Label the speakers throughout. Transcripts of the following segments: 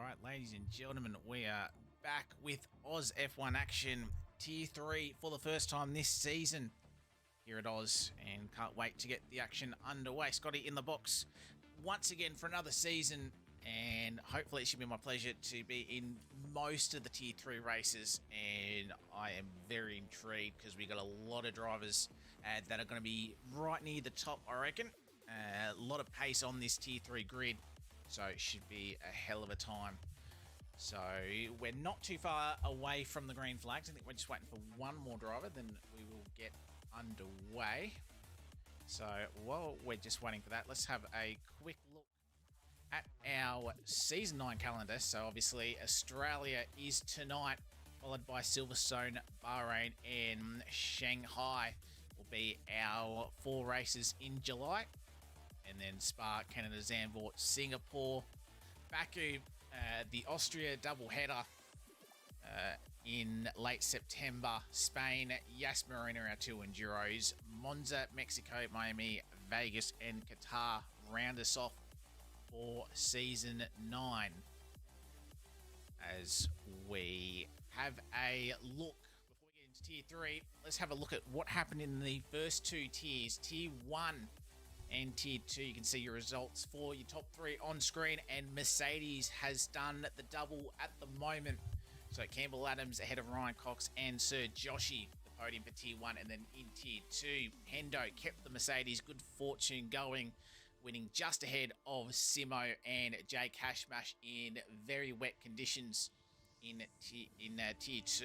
Speaker 1: Alright, ladies and gentlemen, we are back with AUSF1 action, Tier 3 for the first time this season here at Oz, and can't wait to get the action underway. Scotty in the box once again for another season, and hopefully it should be my pleasure to be in most of the Tier 3 races, and I am very intrigued because we got a lot of drivers that are going to be right near the top, I reckon. A lot of pace on this Tier 3 grid. So it should be a hell of a time. So we're not too far away from the green flags. I think we're just waiting for one more driver, then we will get underway. So while we're just waiting for that, let's have a quick look at our Season 9 calendar. So obviously Australia is tonight, followed by Silverstone, Bahrain and Shanghai will be our 4 races in July. And then Spa, Canada, Zandvoort, Singapore, Baku, the Austria doubleheader in late September, Spain, Yas Marina, our 2 Enduros, Monza, Mexico, Miami, Vegas, and Qatar round us off for Season 9. As we have a look, before we get into Tier 3, let's have a look at what happened in the first 2 tiers. Tier 1 and Tier 2, you can see your results for your top 3 on screen, and Mercedes has done the double at the moment. So Campbell Adams ahead of Ryan Cox and Sir Joshi, the podium for Tier 1, and then in Tier 2, Hendo kept the Mercedes good fortune going, winning just ahead of Simo and Jay Cashmash in very wet conditions in Tier 2.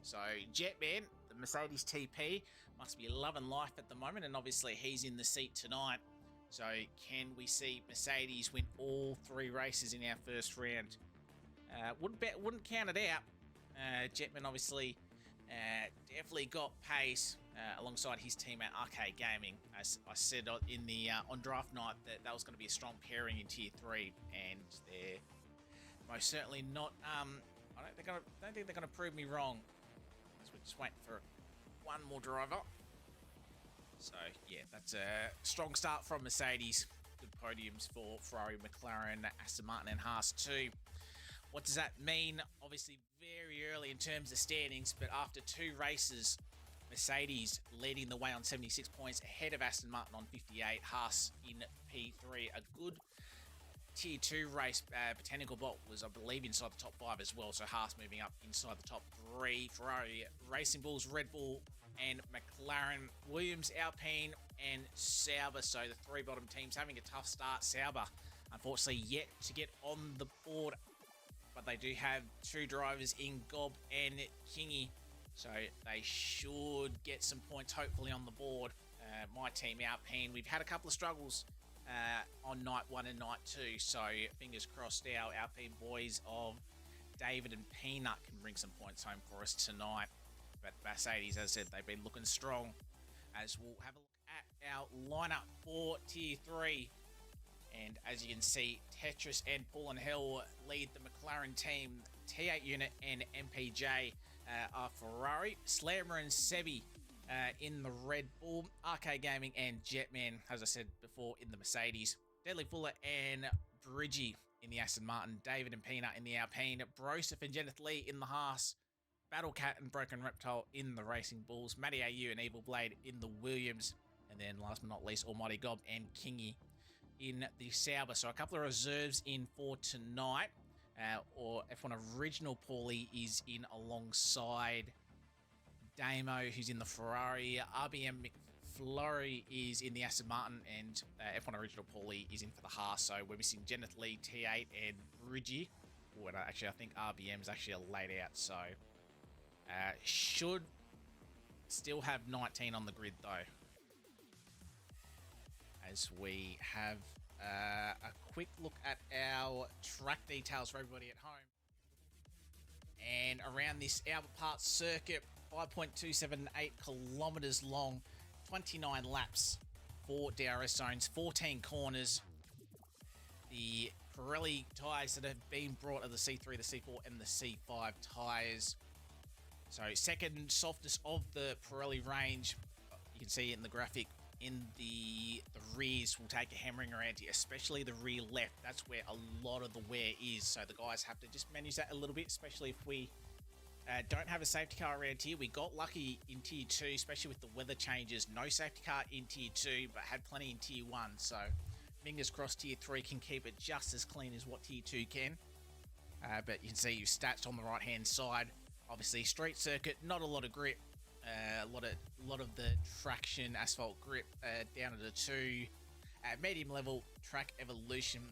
Speaker 1: So Jetman, the Mercedes TP, must be loving life at the moment, and obviously he's in the seat tonight. So can we see Mercedes win all 3 races in our first round? Wouldn't count it out. Jetman obviously definitely got pace alongside his teammate Arcade Gaming. As I said in the on draft night, that was going to be a strong pairing in Tier 3, and they're most certainly not. I don't think they're going to prove me wrong. We're just waiting for one more driver. So yeah, that's a strong start from Mercedes. Good podiums for Ferrari, McLaren, Aston Martin and Haas too. What does that mean? Obviously very early in terms of standings, but after 2 races, Mercedes leading the way on 76 points, ahead of Aston Martin on 58, Haas in P3. A good Tier 2 race. Botanical Bot was, I believe, inside the top 5 as well, so Haas moving up inside the top 3. Ferrari, Racing Bulls, Red Bull and McLaren, Williams, Alpine and Sauber. So the 3 bottom teams having a tough start. Sauber unfortunately yet to get on the board, but they do have 2 drivers in Gob and Kingy, so they should get some points hopefully on the board. My team Alpine, we've had a couple of struggles on night 1 and night 2, so fingers crossed our Alpine boys of David and Peanut can bring some points home for us tonight. But Mercedes, as I said, they've been looking strong. As we'll have a look at our lineup for Tier 3, and as you can see, Tetris and Paul and Hill lead the McLaren team. T8 unit and MPJ are Ferrari. Slammer and Sebi in the Red Bull, Arcade Gaming and Jetman, as I said before, in the Mercedes. Deadly Fuller and Bridgie in the Aston Martin. David and Peanut in the Alpine. Broseph and Jeneth Lee in the Haas. Battle Cat and Broken Reptile in the Racing Bulls. Matty AU and Evil Blade in the Williams. And then last but not least, Almighty Gob and Kingy in the Sauber. So a couple of reserves in for tonight. Or F1 Original Paulie is in alongside Damo, who's in the Ferrari. RBM McFlurry is in the Aston Martin, and F1 Original Paulie is in for the Haas. So we're missing Jeneth Lee, T8 and Bridgie. Well, actually, I think RBM is actually laid out, so should still have 19 on the grid though. As we have a quick look at our track details for everybody at home. And around this Albert Park circuit, 5.278 kilometers long, 29 laps, 4 DRS zones, 14 corners. The Pirelli tyres that have been brought are the C3, the C4 and the C5 tyres. So second softest of the Pirelli range. You can see in the graphic, in the rears will take a hammering around here, especially the rear left. That's where a lot of the wear is. So the guys have to just manage that a little bit, especially if we don't have a safety car around here. We got lucky in Tier 2, especially with the weather changes. No safety car in Tier 2, but had plenty in Tier 1. So fingers crossed Tier 3 can keep it just as clean as what Tier 2 can. But you can see your stats on the right-hand side. Obviously, street circuit, not a lot of grip. A lot of the traction, asphalt grip down at a 2. Medium level, track evolution,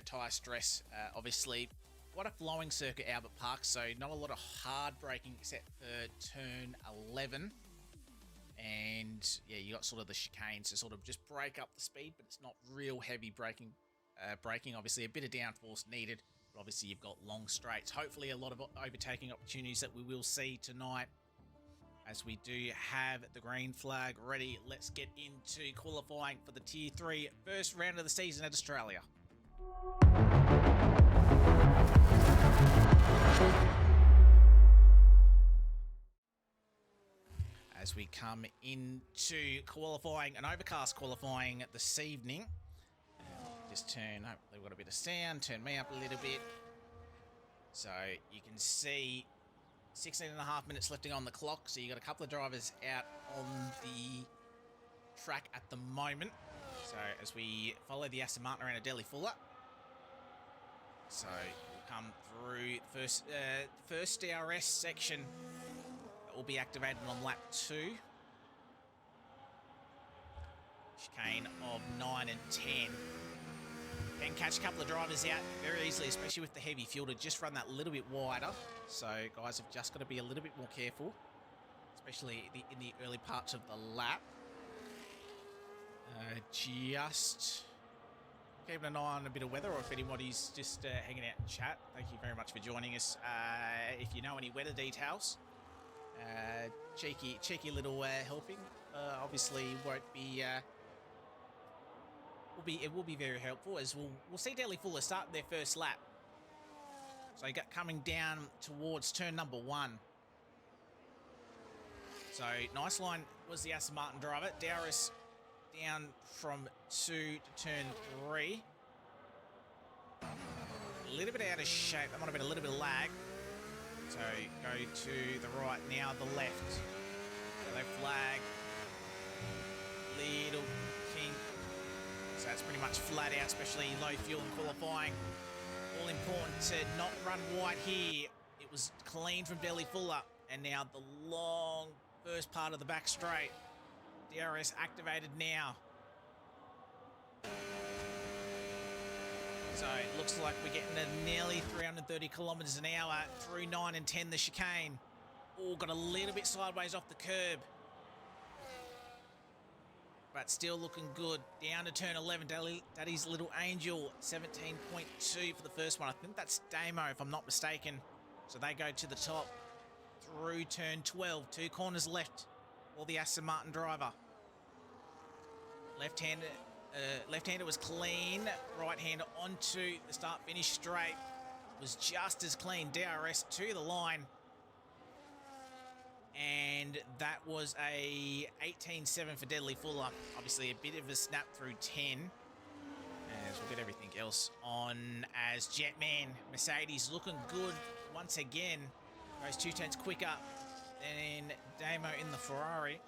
Speaker 1: tyre stress, obviously. Quite a flowing circuit, Albert Park, so not a lot of hard braking except for turn 11. And yeah, you got sort of the chicane to sort of just break up the speed, but it's not real heavy braking. Obviously a bit of downforce needed, but obviously you've got long straights. Hopefully a lot of overtaking opportunities that we will see tonight. As we do have the green flag ready, let's get into qualifying for the Tier 3 first round of the season at Australia. As we come into qualifying, an overcast qualifying this evening. Just turn, hopefully we've got a bit of sound, turn me up a little bit. So you can see 16 and a half minutes left on the clock. So you got a couple of drivers out on the track at the moment. So as we follow the Aston Martin around a Delhi Fuller. So we'll come through first DRS section. Will be activated on lap 2. Chicane of 9 and 10. Can catch a couple of drivers out very easily, especially with the heavy fuel, to just run that little bit wider. So guys have just got to be a little bit more careful, especially in the early parts of the lap. Just keeping an eye on a bit of weather, or if anybody's just hanging out in chat, thank you very much for joining us. If you know any weather details, cheeky little helping. Obviously, won't be. It will be very helpful, as we'll see Delhi Fuller start their first lap. So you got coming down towards turn number 1. So nice line was the Aston Martin driver. DRS down from 2 to turn 3. A little bit out of shape. That might have been a little bit of lag. So go to the right, now the left. Yellow flag. Little kink. So it's pretty much flat out, especially low fuel and qualifying. All important to not run wide here. It was clean from Delhi Fuller. And now the long first part of the back straight. DRS activated now. So it looks like we're getting to nearly 330 kilometers an hour through 9 and 10, the chicane. Oh, got a little bit sideways off the curb. But still looking good. Down to turn 11, Daddy's Little Angel, 17.2 for the first one. I think that's Damo, if I'm not mistaken. So they go to the top through turn 12. 2 corners left for the Aston Martin driver. Left-hander was clean. Right-hander onto the start-finish straight was just as clean. DRS to the line. And that was a 18.7 for Delhi Fuller. Obviously a bit of a snap through 10. As we'll get everything else on as Jetman. Mercedes looking good once again. Goes 2 turns quicker than Damo in the Ferrari.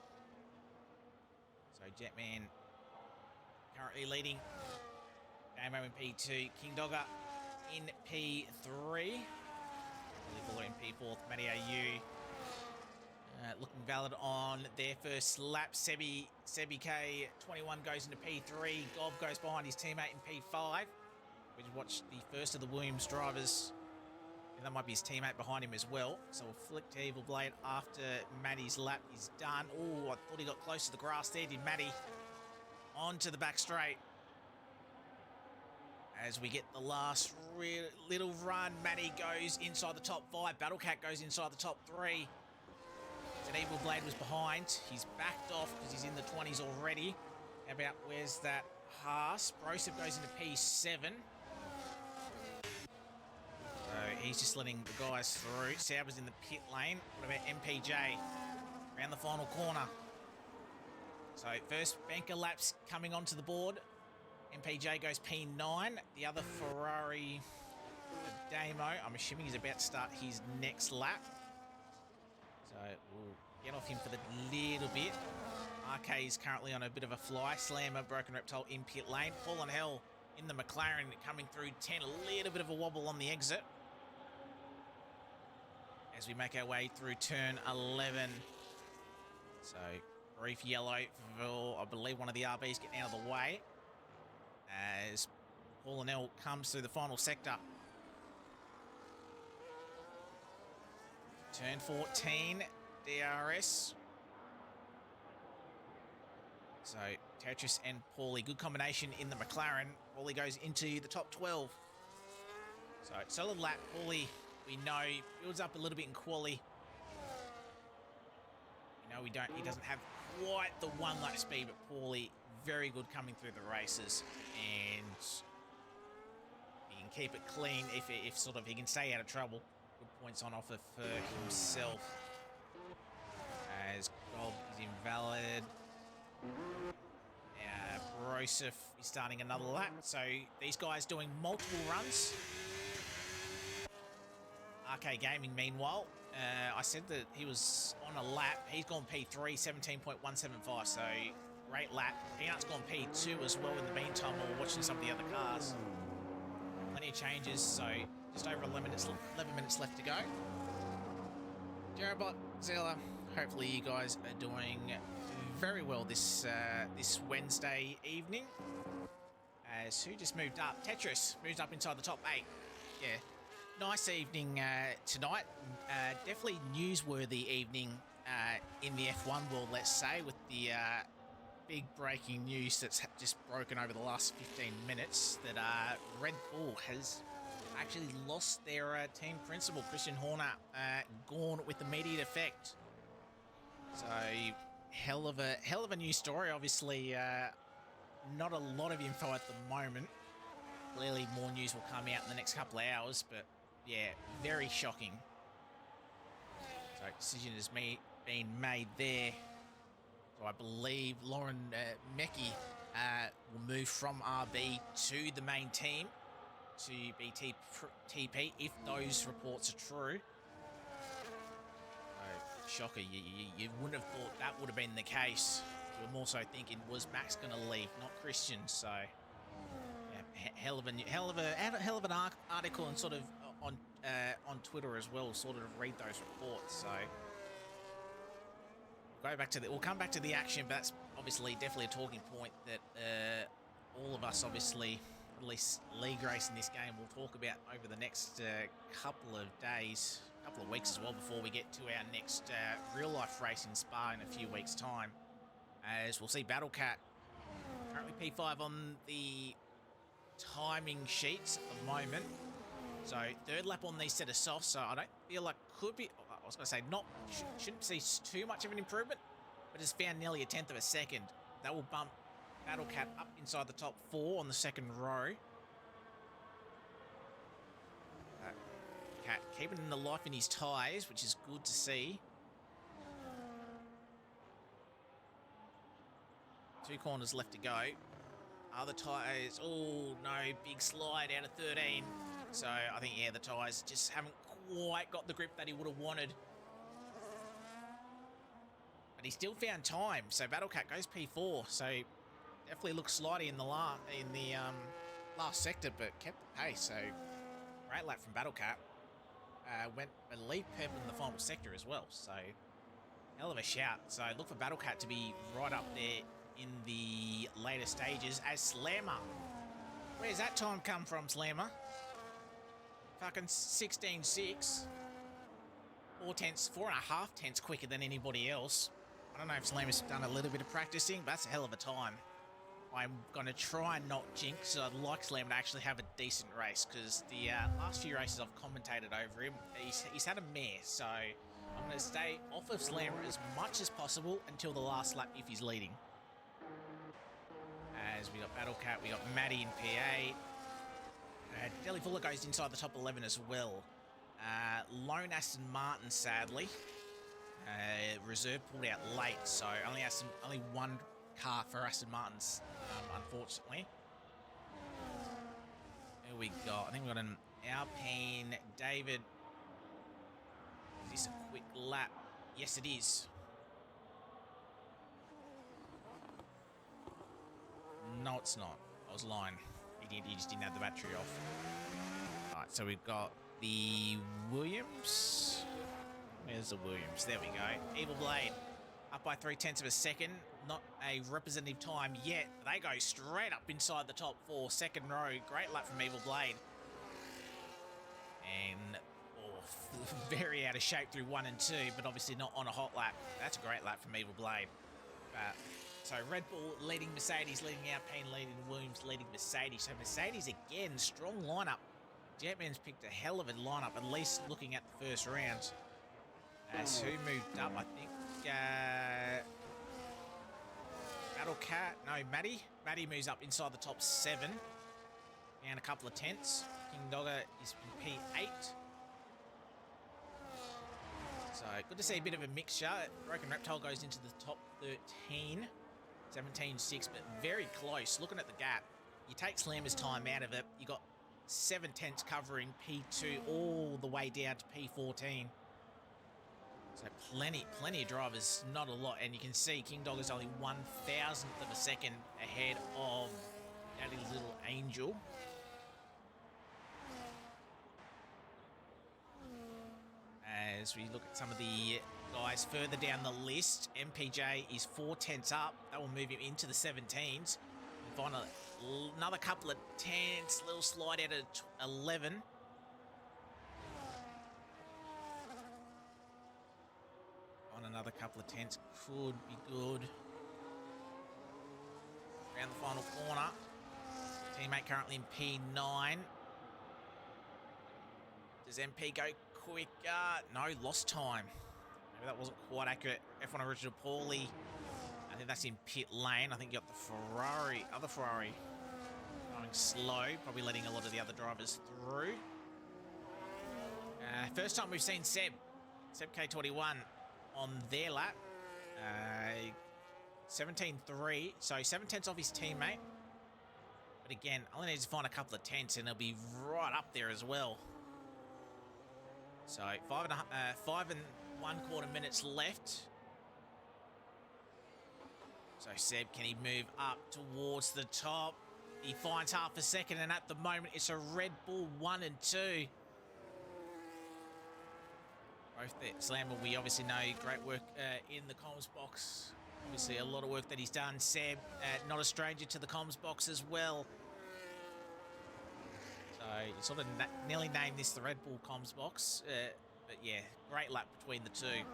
Speaker 1: So Jetman currently leading. Damo in P2. King Dogger in P3. Delhi Fuller in P4. Matty AU. Looking valid on their first lap. Sebi K21 goes into P3. Gob goes behind his teammate in P5. We just watched the first of the Williams drivers. And that might be his teammate behind him as well. So we'll flick to Evil Blade after Matty's lap is done. Oh, I thought he got close to the grass there, did Matty. Onto the back straight. As we get the last little run, Matty goes inside the top 5. Battlecat goes inside the top 3. And Evil Blade was behind. He's backed off because he's in the 20s already. How about, where's that Haas? Broseph goes into P7. So he's just letting the guys through. Sauber's in the pit lane. What about MPJ? Around the final corner. So first banker laps coming onto the board. MPJ goes P9. The other Ferrari, Damo, I'm assuming he's about to start his next lap. So we'll get off him for the little bit. RK is currently on a bit of a fly. Slammer, Broken Reptile in pit lane. Paul and Hell in the McLaren coming through 10. A little bit of a wobble on the exit. As we make our way through turn 11. So brief yellow for, I believe, one of the RBs getting out of the way. As Paul and Hell comes through the final sector. Turn 14, DRS. So Tetris and Paulie, good combination in the McLaren. Paulie goes into the top 12. So solid lap. Paulie, we know, builds up a little bit in quali. You know, he doesn't have quite the one lap speed, but Paulie, very good coming through the races. And he can keep it clean if sort of he can stay out of trouble. Good points on offer for himself. As Gold is invalid. Broseph is starting another lap. So these guys doing multiple runs. RK Gaming, meanwhile, I said that he was on a lap. He's gone P3, 17.175. So great lap. Peanut's gone P2 as well in the meantime while we're watching some of the other cars. Plenty of changes, so just over 11 minutes left to go. Jerobot, Zella, hopefully you guys are doing very well this Wednesday evening. As who just moved up? Tetris moved up inside the top 8. Yeah, nice evening tonight. Definitely newsworthy evening in the F1 world, let's say, with the big breaking news that's just broken over the last 15 minutes that Red Bull has actually lost their team principal, Christian Horner, gone with immediate effect. So hell of a news story. Obviously, not a lot of info at the moment. Clearly, more news will come out in the next couple of hours. But yeah, very shocking. So decision has been made there. So I believe Lauren Mecki will move from RB to the main team to be TP if those reports are true. Shocker, you wouldn't have thought that would have been the case. You were more so thinking, was Max going to leave, not Christian? So, yeah, hell of an article and sort of on Twitter as well. Sort of read those reports. So, we'll come back to the action, but that's obviously definitely a talking point that all of us, obviously, at least league race in this game, will talk about over the next couple of days. Couple of weeks as well before we get to our next real life race in Spa in a few weeks time, as we'll see Battlecat currently P5 on the timing sheets at the moment. So third lap on these set of softs, so I don't feel like could be, I was going to say shouldn't see too much of an improvement, but it's found nearly a tenth of a second. That will bump Battlecat up inside the top 4 on the second row. Cat keeping the life in his tyres, which is good to see. 2 corners left to go. Other tyres, oh no, big slide out of 13. So I think, yeah, the tyres just haven't quite got the grip that he would have wanted. But he still found time. So Battlecat goes P4. So definitely looks slidey in the last sector, but kept the pace. So great lap from Battlecat. Went, I believe, purple in the final sector as well. So hell of a shout. So look for Battlecat to be right up there in the later stages as Slammer. Where's that time come from, Slammer? Fucking 16.6. 4.5 tenths quicker than anybody else. I don't know if Slammer's done a little bit of practicing, but that's a hell of a time. I'm going to try and not jinx. I'd like Slammer to actually have a decent race, because the last few races I've commentated over him, he's had a mare. So I'm going to stay off of Slammer as much as possible until the last lap if he's leading. As we got Battlecat, we got Maddie in PA. Deli Fuller goes inside the top 11 as well. Lone Aston Martin, sadly. Reserve pulled out late, so only one car for Aston Martins, unfortunately. Here we go. I think we've got an Alpine David. Is this a quick lap? Yes, it is. No, it's not. I was lying. He just didn't have the battery off. All right, so we've got the Williams. Where's the Williams? There we go. Evil Blade up by 0.3 of a second. Not a representative time yet. They go straight up inside the top 4. Second row. Great lap from Evil Blade. And very out of shape through 1 and 2, but obviously not on a hot lap. That's a great lap from Evil Blade. So Red Bull leading Mercedes, leading Alpine, leading Williams, leading Mercedes. So Mercedes again, strong lineup. Jetman's picked a hell of a lineup, at least looking at the first round. As who moved up, I think, Matty moves up inside the top 7. And a couple of tenths. King Dogger is in P8. So good to see a bit of a mixture. Broken Reptile goes into the top 13. 17.6, but very close. Looking at the gap, you take Slammer's time out of it. You got 7 tenths covering P2 all the way down to P14. So plenty of drivers, not a lot. And you can see King Dog is only 1,000th of a second ahead of Daddy Little Angel. As we look at some of the guys further down the list, MPJ is 4 tenths up. That will move him into the 17s. We'll find another couple of tenths, little slide out of 11. On another couple of tenths could be good. Around the final corner. Teammate currently in P9. Does MP go quicker? No, lost time. Maybe that wasn't quite accurate. F1 Original Paulie. I think that's in pit lane. I think you got the other Ferrari going slow. Probably letting a lot of the other drivers through. First time we've seen Seb K21 on their lap. 17.3. So 7 tenths off his teammate. But again, I only need to find a couple of tenths and he'll be right up there as well. So 5 and 1/4 minutes left. So Seb, can he move up towards the top? He finds half a second, and at the moment it's a Red Bull 1 and 2. Both there. Slammer, we obviously know great work in the comms box. Obviously a lot of work that he's done. Seb, not a stranger to the comms box as well. So you sort of nearly named this the Red Bull comms box. But yeah, great lap between the two.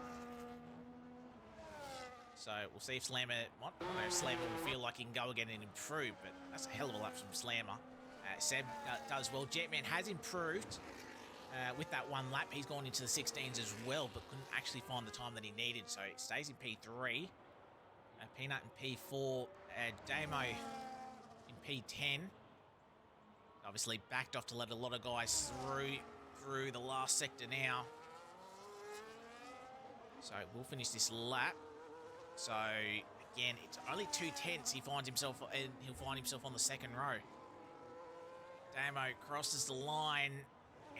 Speaker 1: So we'll see if Slammer, I don't know if Slammer will feel like he can go again and improve, but that's a hell of a lap from Slammer. Seb does well. Jetman has improved with that one lap. He's gone into the 16s as well, but couldn't actually find the time that he needed. So it stays in P3. Peanut in P4. Damo in P10. Obviously backed off to let a lot of guys through the last sector now. So we'll finish this lap. So again, it's only 2 tenths. He'll find himself on the second row. Damo crosses the line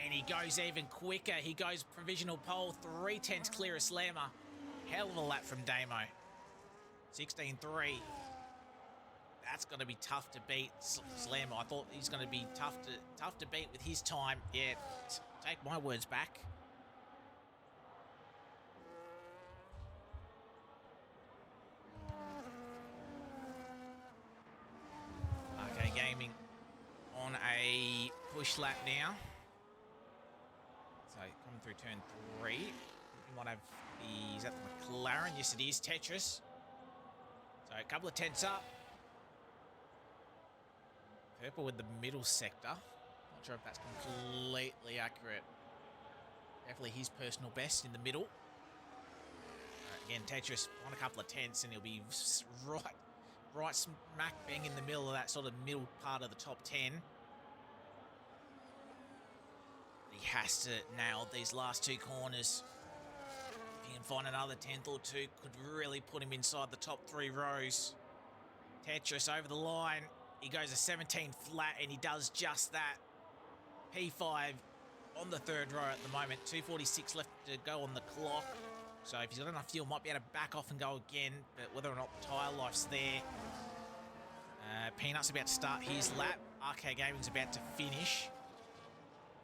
Speaker 1: and he goes even quicker. He goes provisional pole, 3 tenths clear of Slammer. Hell of a lap from Damo. 16.3. That's going to be tough to beat Slammer. I thought he's going to be tough to beat with his time. Yeah, take my words back. Okay, Gaming on a push lap now. So coming through turn 3. You might have is that the McLaren? Yes, it is. Tetris. So a couple of tenths up. Purple with the middle sector. Not sure if that's completely accurate. Definitely his personal best in the middle. Again, Tetris on a couple of tenths and he'll be right smack bang in the middle of that sort of middle part of the top 10. He has to nail these last 2 corners. If he can find another tenth or 2, could really put him inside the top 3 rows. Tetris over the line. He goes a 17 flat, and he does just that. P5 on the third row at the moment. 2:46 left to go on the clock. So if he's got enough fuel, might be able to back off and go again. But whether or not the tyre life's there. Peanut's about to start his lap. RK Gaming's about to finish.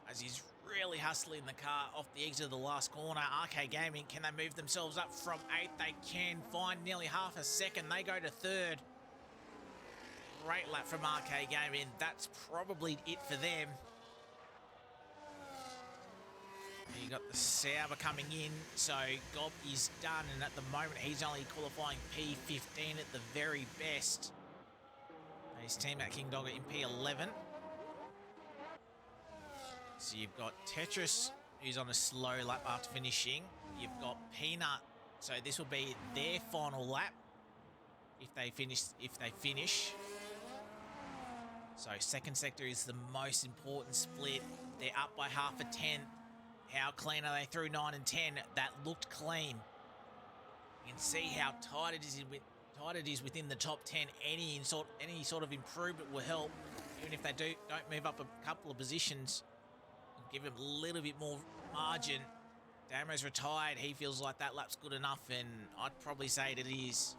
Speaker 1: As he's really hustling the car off the exit of the last corner. RK Gaming, can they move themselves up from 8th? They can find nearly half a second. They go to 3rd. Great lap from RK Gaming. That's probably it for them. You got the Sauber coming in, so Gob is done, and at the moment he's only qualifying P15 at the very best. His teammate King Dogger in P11. So you've got Tetris, who's on a slow lap after finishing. You've got Peanut, so this will be their final lap if they finish. So second sector is the most important split. They're up by half a tenth. How clean are they through 9 and 10? That looked clean. You can see how tight it is within the top 10. Any sort of improvement will help. Even if they don't move up a couple of positions, give him a little bit more margin. Damo's retired. He feels like that lap's good enough, and I'd probably say it is.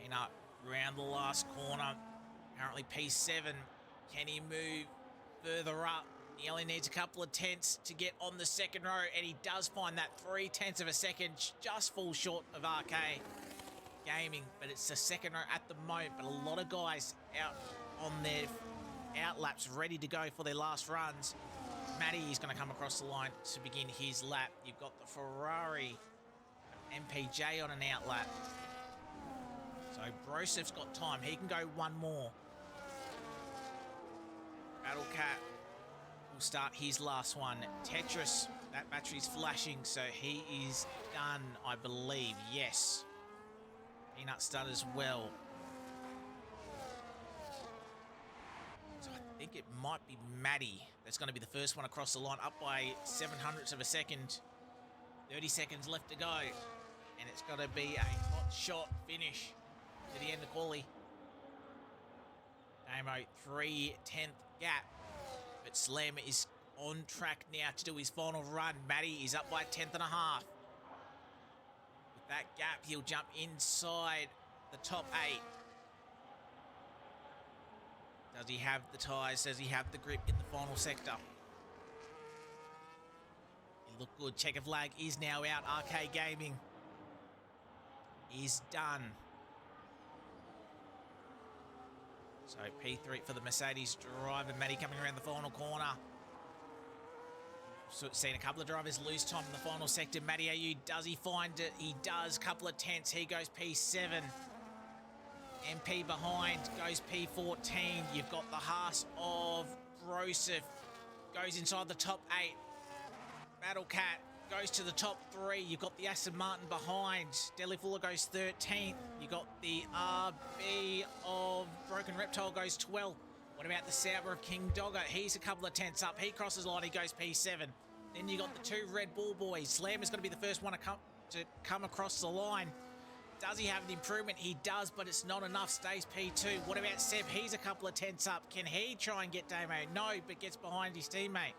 Speaker 1: Peanut round the last corner. Currently P7. Can he move further up? He only needs a couple of tenths to get on the second row, and he does find that 3/10 of a second, just falls short of RK Gaming, but it's the second row at the moment. But a lot of guys out on their out laps, ready to go for their last runs. Matty is going to come across the line to begin his lap. You've got the Ferrari MPJ on an out lap. So Brosev's got time. He can go one more. Battle Cat will start his last one. Tetris, that battery's flashing, so he is done, I believe. Yes. Peanut's done as well. So I think it might be Maddie that's going to be the first one across the line, up by 700ths of a second. 30 seconds left to go. And it's got to be a hot shot finish to the end of quali. Damo, 3/10 gap. But Slammer is on track now to do his final run. Matty is up by 1/10 and a half. With that gap, he'll jump inside the top 8. Does he have the tyres? Does he have the grip in the final sector? He looked good. Checker flag is now out. RK Gaming is done. So P3 for the Mercedes driver. Matty coming around the final corner. So seen a couple of drivers lose time in the final sector. Matty AU, does he find it? He does. Couple of tenths. He goes P7. MP behind goes P14. You've got the Haas of Broseph. Goes inside the top 8. Battle Cat goes to the top 3. You've got the Aston Martin behind. Deli Fuller goes 13th. You got the RB of Broken Reptile goes 12th. What about the Sauber of King Dogger? He's a couple of tenths up. He crosses the line. He goes P7. Then you got the 2 Red Bull boys. Slammer's going to be the first one to come across the line. Does he have an improvement? He does, but it's not enough. Stays P2. What about Seb? He's a couple of tenths up. Can he try and get Damo? No, but gets behind his teammate.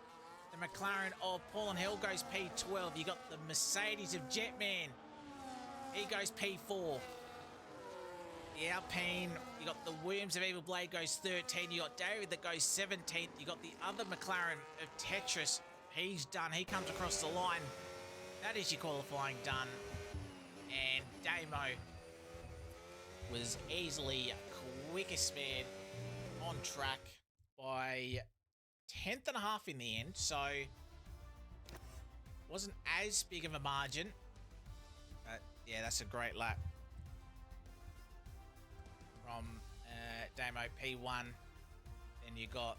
Speaker 1: The McLaren of Paul and Hill goes P12. You got the Mercedes of Jetman. He goes P4. The Alpine, you got the Williams of Evil Blade goes 13. You got David that goes 17th. You got the other McLaren of Tetris. He's done. He comes across the line. That is your qualifying done. And Damo was easily quickest man on track by 1/10 and a half in the end, so wasn't as big of a margin. But yeah, that's a great lap from Damo P1. Then you got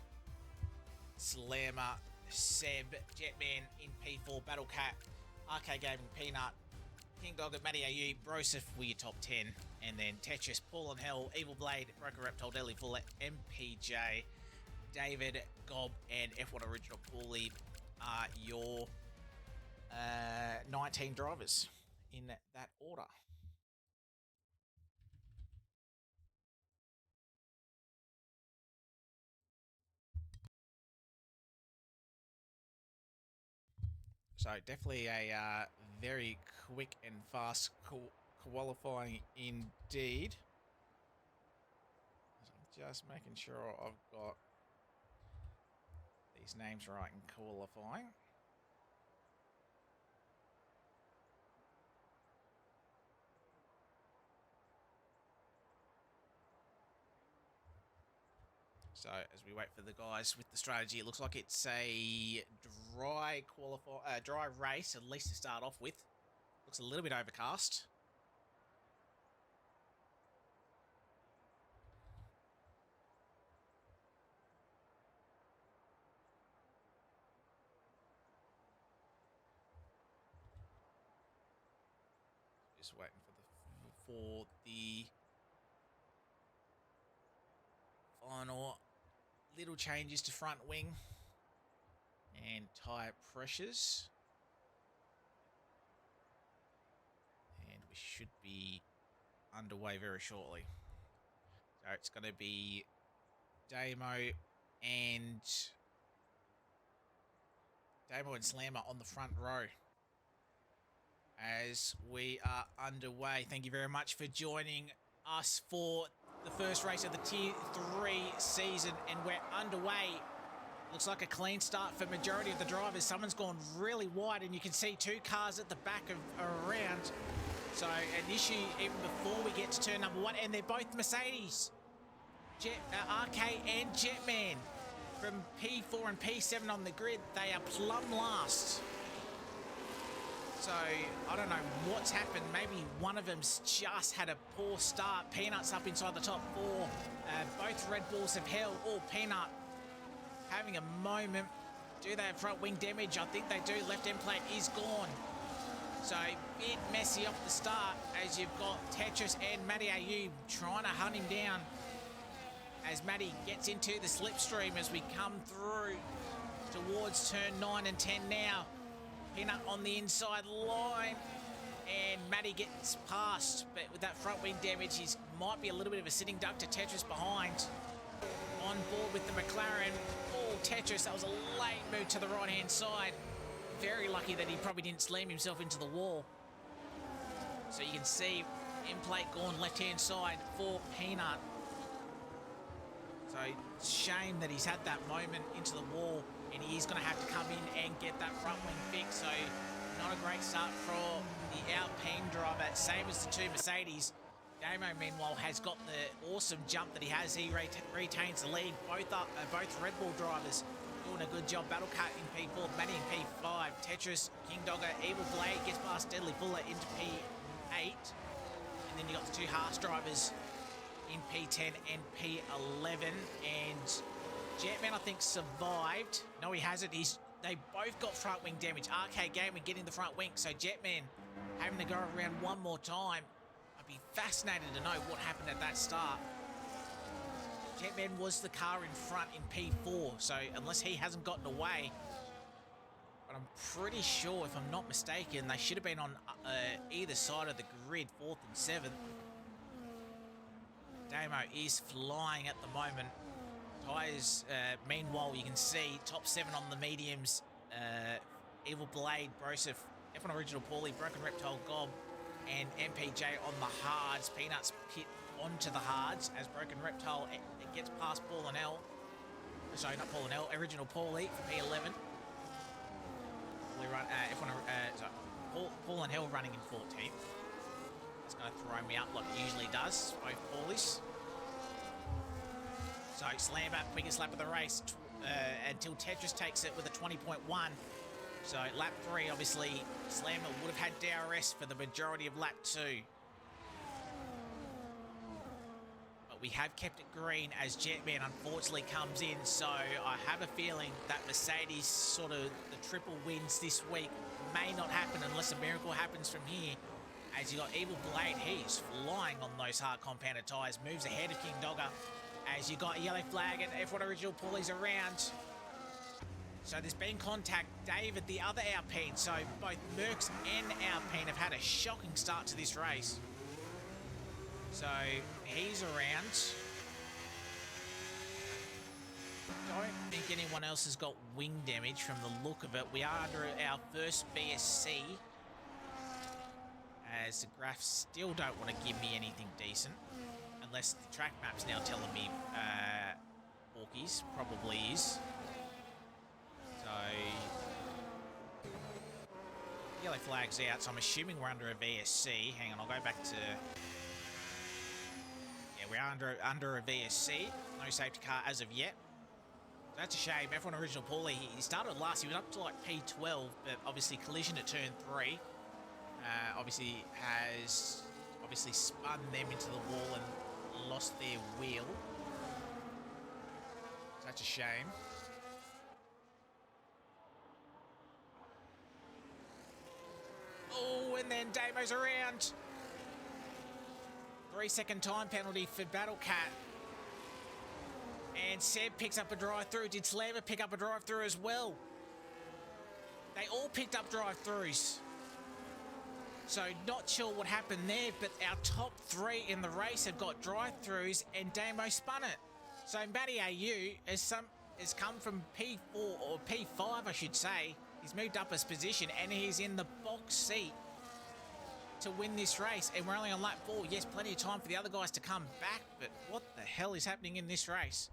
Speaker 1: Slammer, Seb, Jetman in P4, Battle Cat, RK Gaming, Peanut, King Dog at Matty AU, Broseph were your top 10. And then Tetris, Paul and Hell, Evil Blade, Broker Reptile, Deli Fuller, MPJ, David, Gob, and F1 Original Paulie are your 19 drivers in that order. So definitely a very quick and fast qualifying indeed. I'm just making sure I've got these names right in qualifying. So as we wait for the guys with the strategy, it looks like it's a dry race, at least to start off with. Looks a little bit overcast. Just waiting for the final little changes to front wing and tyre pressures. And we should be underway very shortly. So it's going to be Damo and Slammer on the front row as we are underway. Thank you very much for joining us for the first race of the Tier 3 season, and we're underway. Looks like a clean start for majority of the drivers. Someone's gone really wide, and you can see two cars at the back of around. So an issue even before we get to turn number 1, and they're both Mercedes. RK and Jetman from P4 and P7 on the grid. They are plumb last. So I don't know what's happened. Maybe one of them's just had a poor start. Peanut's up inside the top 4. Both Red Bulls have held. Oh, Peanut having a moment. Do they have front wing damage? I think they do. Left end plate is gone. So a bit messy off the start as you've got Tetris and Matty AU trying to hunt him down as Matty gets into the slipstream as we come through towards turn 9 and 10 now. Peanut on the inside line, and Matty gets past, but with that front wing damage, he might be a little bit of a sitting duck to Tetris behind. On board with the McLaren. Oh, Tetris, that was a late move to the right-hand side. Very lucky that he probably didn't slam himself into the wall. So you can see in-plate gone left-hand side for Peanut. So shame that he's had that moment into the wall, and he is going to have to come in and get that front wing fixed. So not a great start for the Alpine driver, same as the two Mercedes. Damo, meanwhile, has got the awesome jump that he has. He retains the lead. Both Red Bull drivers doing a good job. Battle Cat in P4, Matty in P5. Tetris, King Dogger, Evil Blade gets past Deadly Fuller into P8. And then you got the two Haas drivers in P10 and P11, and Jetman, I think, survived. No, he hasn't. They both got front wing damage. RK Gaming getting the front wing, so Jetman having to go around one more time. I'd be fascinated to know what happened at that start. Jetman was the car in front in P4, so unless he hasn't gotten away, but I'm pretty sure, if I'm not mistaken, they should have been on either side of the grid, 4th and 7th. Damo is flying at the moment. Tyres, meanwhile, you can see top 7 on the mediums. Evil Blade, Broseph, F1 Original Paulie, Broken Reptile, Gob, and MPJ on the hards. Peanuts pit onto the hards as Broken Reptile it gets past Paul and L. Sorry, not Paul and L, Original Paulie for P11. Paul and Hell running in 14th. It's going to throw me up like it usually does, both Paulies. So Slammer, quickest lap of the race until Tetris takes it with a 20.1. So lap 3, obviously, Slammer would have had DRS for the majority of lap 2. But we have kept it green as Jetman unfortunately comes in. So I have a feeling that Mercedes sort of the triple wins this week may not happen unless a miracle happens from here. As you got Evil Blade, he's flying on those hard compounded tyres, moves ahead of King Dogger. As you got Yellow Flag and F1 Original Paulies around. So there's been contact. David, the other Alpine. So both Mercs and Alpine have had a shocking start to this race. So he's around. don't think anyone else has got wing damage from the look of it. We are under our first BSC, as the graphs still don't want to give me anything decent, unless the track map's now telling me Porkies. Probably is. So yellow flag's out, so I'm assuming we're under a VSC. Hang on, I'll go back to... Yeah, we're under a VSC. No safety car as of yet. That's a shame. F1 Original Paulie, he started last. He was up to like P12, but obviously collision at turn 3. Obviously has spun them into the wall and lost their wheel. Such a shame. Oh, and then Damo's around. 3-second time penalty for Battle Cat. And Seb picks up a drive-through. Did Slammer pick up a drive-through as well? They all picked up drive-throughs. So not sure what happened there, but our top 3 in the race have got drive-throughs and Damo spun it. So Matty AU has come from P4 or P5, I should say. He's moved up his position and he's in the box seat to win this race. And we're only on lap 4. Yes, plenty of time for the other guys to come back, but what the hell is happening in this race?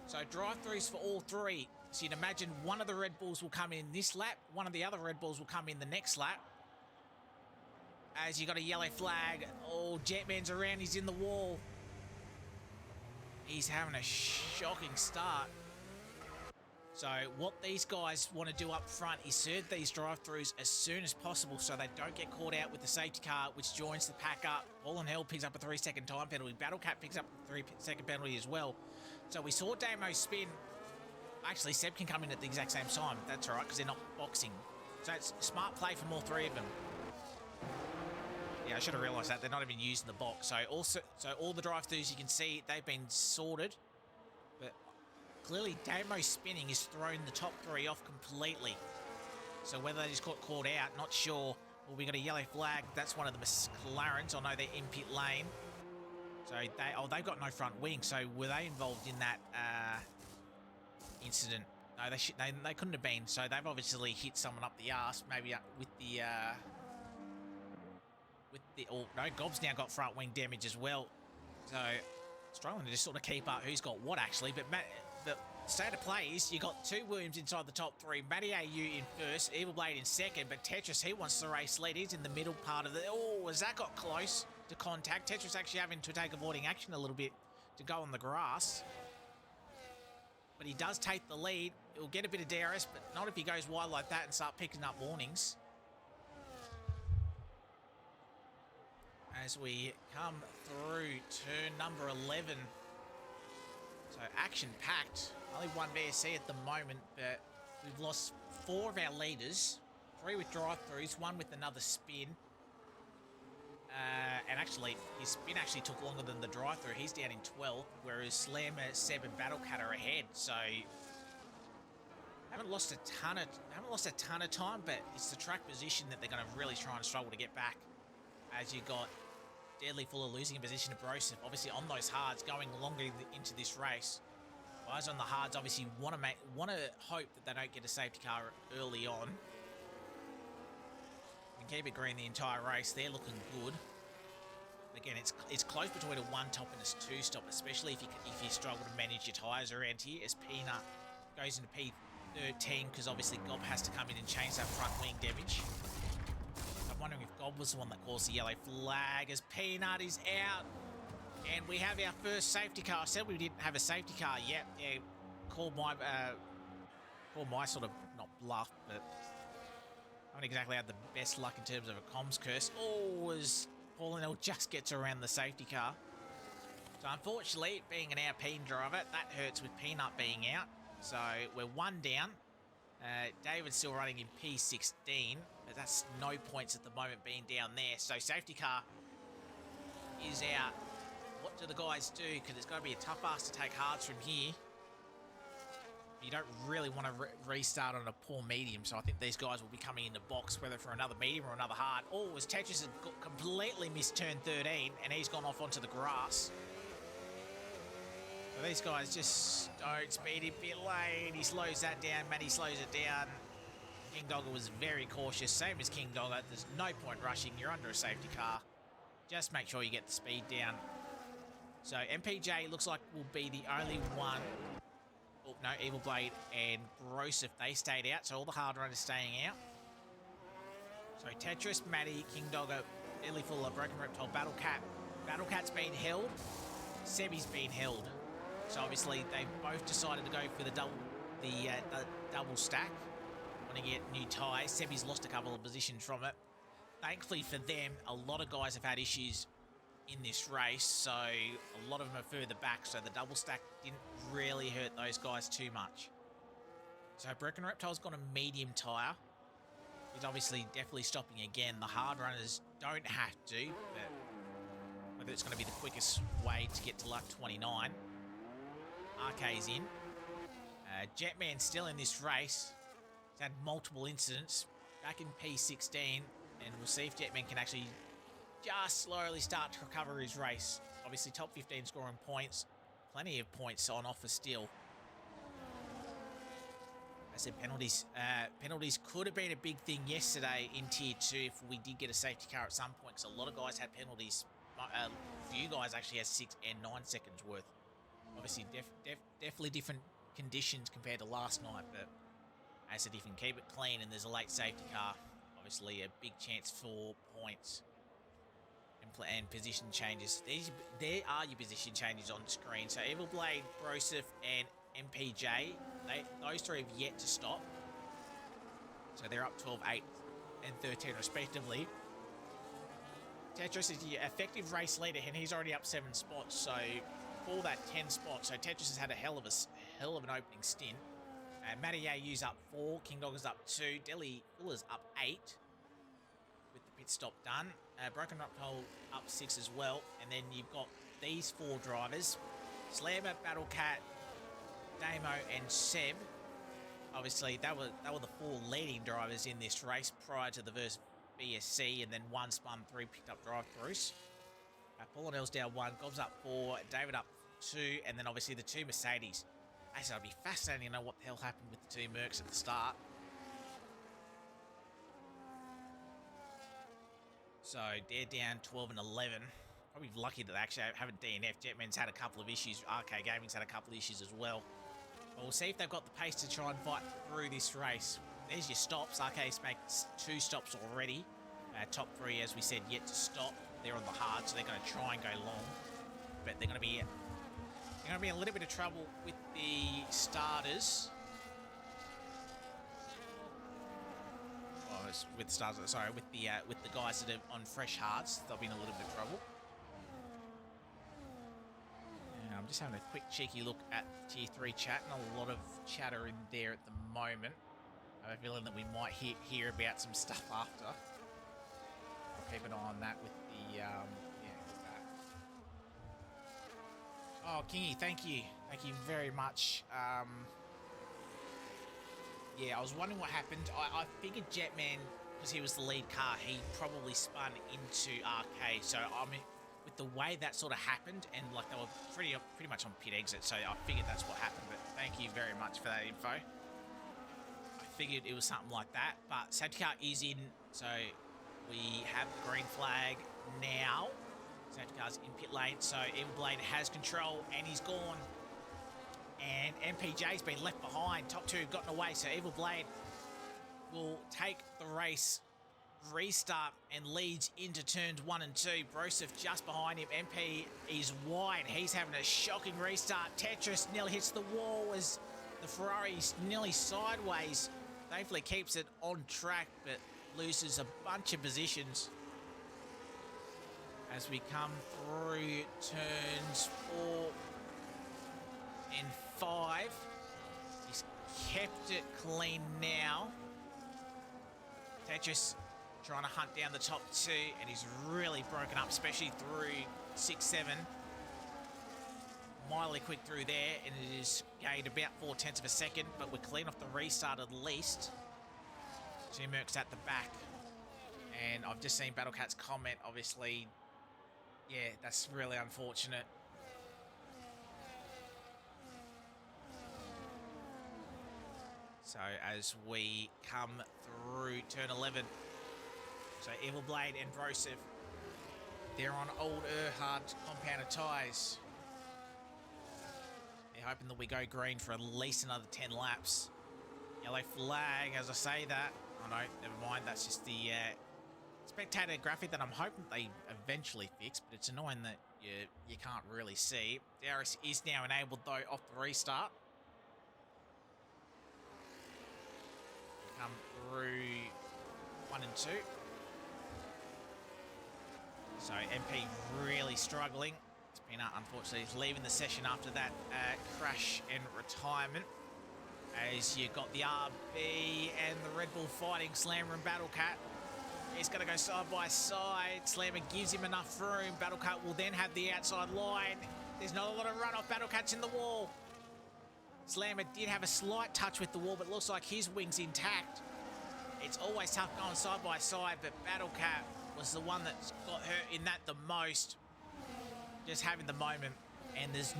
Speaker 1: So drive-throughs for all 3. So you'd imagine one of the Red Bulls will come in this lap, one of the other Red Bulls will come in the next lap. As you got a yellow flag. Oh, Jetman's around, he's in the wall. He's having a shocking start. So what these guys want to do up front is serve these drive-throughs as soon as possible so they don't get caught out with the safety car, which joins the pack up. All in Hell picks up a 3-second time penalty. Battle Cat picks up a 3-second penalty as well. So we saw Damo spin. Actually, Seb can come in at the exact same time. That's all right, because they're not boxing. So it's smart play from all 3 of them. Yeah, I should have realised that. They're not even using the box. So all the drive-throughs you can see, they've been sorted. But clearly, Damo spinning has thrown the top 3 off completely. So whether they just got caught out, not sure. Well, we got a yellow flag. That's one of the McLarens. I know they're in pit lane. So they've got no front wing. So were they involved in that incident? No, they couldn't have been. So they've obviously hit someone up the arse, maybe with the oh no, Gob's now got front wing damage as well. So struggling to just sort of keep up who's got what actually. But the state of play is you got 2 wounds inside the top 3. Matty AU in first, Evil Blade in second, but Tetris, he wants the race lead. He's in the middle part of the... Oh, as that got close to contact. Tetris actually having to take avoiding action a little bit to go on the grass. But he does take the lead. He'll get a bit of DRS, but not if he goes wide like that and start picking up warnings. As we come through turn number 11. So action-packed. Only 1 VSC at the moment, but we've lost 4 of our leaders. 3 with drive-throughs, 1 with another spin. And actually, his spin actually took longer than the drive-through. He's down in 12th, whereas Slammer, Seb, and Battle Cat are ahead. So haven't lost a ton of time, but it's the track position that they're going to really try and struggle to get back. As you got Deadly Fuller losing a position to Broseph, obviously on those hards going longer into this race. Guys on the hards obviously want to hope that they don't get a safety car early on. And keep it green the entire race. They're looking good. Again, it's close between a 1 top and a 2 stop, especially if you struggle to manage your tyres around here. As Peanut goes into P13 because obviously Gob has to come in and change that front wing damage. I'm wondering if Gob was the one that caused the yellow flag as Peanut is out. And we have our first safety car. I said we didn't have a safety car yet. Yeah, called my sort of, not bluff, but I haven't exactly had the best luck in terms of a comms curse. Oh, as Paulinel just gets around the safety car. So unfortunately, being an Alpine driver, that hurts with Peanut being out. So we're 1 down. David's still running in P16, but that's no points at the moment being down there. So safety car is out. What do the guys do? Because it's going to be a tough ask to take hards from here. You don't really want to restart on a poor medium, so I think these guys will be coming in the box, whether for another medium or another hard. Oh, as Tetris has completely missed turn 13, and he's gone off onto the grass. So So these guys just don't speed him pit lane. He slows that down. Matty slows it down. King Dogger was very cautious, same as King Dogger. There's no point rushing. You're under a safety car. Just make sure you get the speed down. So MPJ looks like will be the only one. Oh, no, Evil Blade and Broseph, they stayed out, so all the hard runners staying out. So Tetris, Matty, King Dogger, Billy Fuller, Broken Reptile, Battle Cat. Battle Cat's been held. Sebi's been held. So obviously they've both decided to go for the double stack. Want to get new tyres. Sebi's lost a couple of positions from it. Thankfully for them, a lot of guys have had issues in this race, so a lot of them are further back, so the double stack didn't really hurt those guys too much. So Broken Reptile's got a medium tyre. He's obviously definitely stopping again. The hard runners don't have to, but whether it's going to be the quickest way to get to lap 29. RK's in. Jetman's still in this race. He's had multiple incidents back in P16, and we'll see if Jetman can actually just slowly start to recover his race. Obviously top 15 scoring points. Plenty of points on offer still. I said penalties. Penalties could have been a big thing yesterday in Tier 2 if we did get a safety car at some point, because a lot of guys had penalties. A few guys actually had 6 and 9 seconds worth. Obviously definitely different conditions compared to last night, but I said if you can keep it clean and there's a late safety car, obviously a big chance for points. And position changes. There are your position changes on screen. So Evil Blade, Broseph, and MPJ, those three have yet to stop. So they're up 12, 8, and 13 respectively. Tetris is the effective race leader, and he's already up 7 spots. So for that 10 spots, so Tetris has had a hell of an opening stint. Matty AU's up 4, King Dogger's up 2, Deli Fuller's up 8. With the pit stop done. Broken Reptile up 6 as well. And then you've got these 4 drivers. Slammer, Battle Cat, Damo, and Seb. Obviously, they were the 4 leading drivers in this race prior to the verse BSC. And then 1 spun, 3 picked up drive-throughs. Paul and down 1, Gob's up 4, David up 2, and then obviously the 2 Mercedes. I said it'd be fascinating to know what the hell happened with the 2 Mercs at the start. So they're down 12 and 11. Probably lucky that they actually haven't DNF. Jetman's had a couple of issues. RK Gaming's had a couple of issues as well. But we'll see if they've got the pace to try and fight through this race. There's your stops. RK's makes 2 stops already. Top 3, as we said, yet to stop. They're on the hard, so they're going to try and go long. But they're going to be a little bit of trouble with the starters. With the guys that are on fresh hards, they'll be in a little bit of trouble. And I'm just having a quick cheeky look at Tier 3 chat, and a lot of chatter in there at the moment. I have a feeling that we might hear about some stuff after. I'll keep an eye on that with the, with that. Oh, Kingy, thank you. Thank you very much. Yeah, I was wondering what happened. I figured Jetman, because he was the lead car, he probably spun into RK. So, I mean, with the way that sort of happened, and like they were pretty much on pit exit, so I figured that's what happened. But thank you very much for that info. I figured it was something like that. But safety car is in, so we have the green flag now. Safety car's in pit lane, so Evil Blade has control, and he's gone. And MPJ's been left behind. Top 2 have gotten away, so Evil Blade will take the race, restart, and leads into turns 1 and 2. Broseph just behind him. MP is wide. He's having a shocking restart. Tetris nearly hits the wall as the Ferrari's nearly sideways. Thankfully keeps it on track, but loses a bunch of positions. As we come through turns 4 and 5. He's kept it clean now. Tetris trying to hunt down the top 2, and he's really broken up, especially through 6, 7. Mildly quick through there, and it is gained about 0.4 of a second, but we're clean off the restart at least. 2 Mercs at the back. And I've just seen Battlecat's comment, obviously. Yeah, that's really unfortunate. So as we come through turn 11, so Evil Blade and Broseph, they're on old Erhard compounded tyres. They're hoping that we go green for at least another 10 laps. Yellow flag as I say that. Oh no, never mind, that's just the spectator graphic that I'm hoping they eventually fix, but it's annoying that you can't really see. DRS is now enabled though off the restart. Come through 1 and 2. So MP really struggling. Peanut unfortunately is leaving the session after that crash and retirement. As you got the RB and the Red Bull fighting Slammer and Battlecat. He's going to go side by side. Slammer gives him enough room. Battlecat will then have the outside line. There's not a lot of runoff. Battlecat's in the wall. Slammer did have a slight touch with the wall, but it looks like his wing's intact. It's always tough going side by side, but Battlecat was the one that got hurt in that the most. Just having the moment. And there's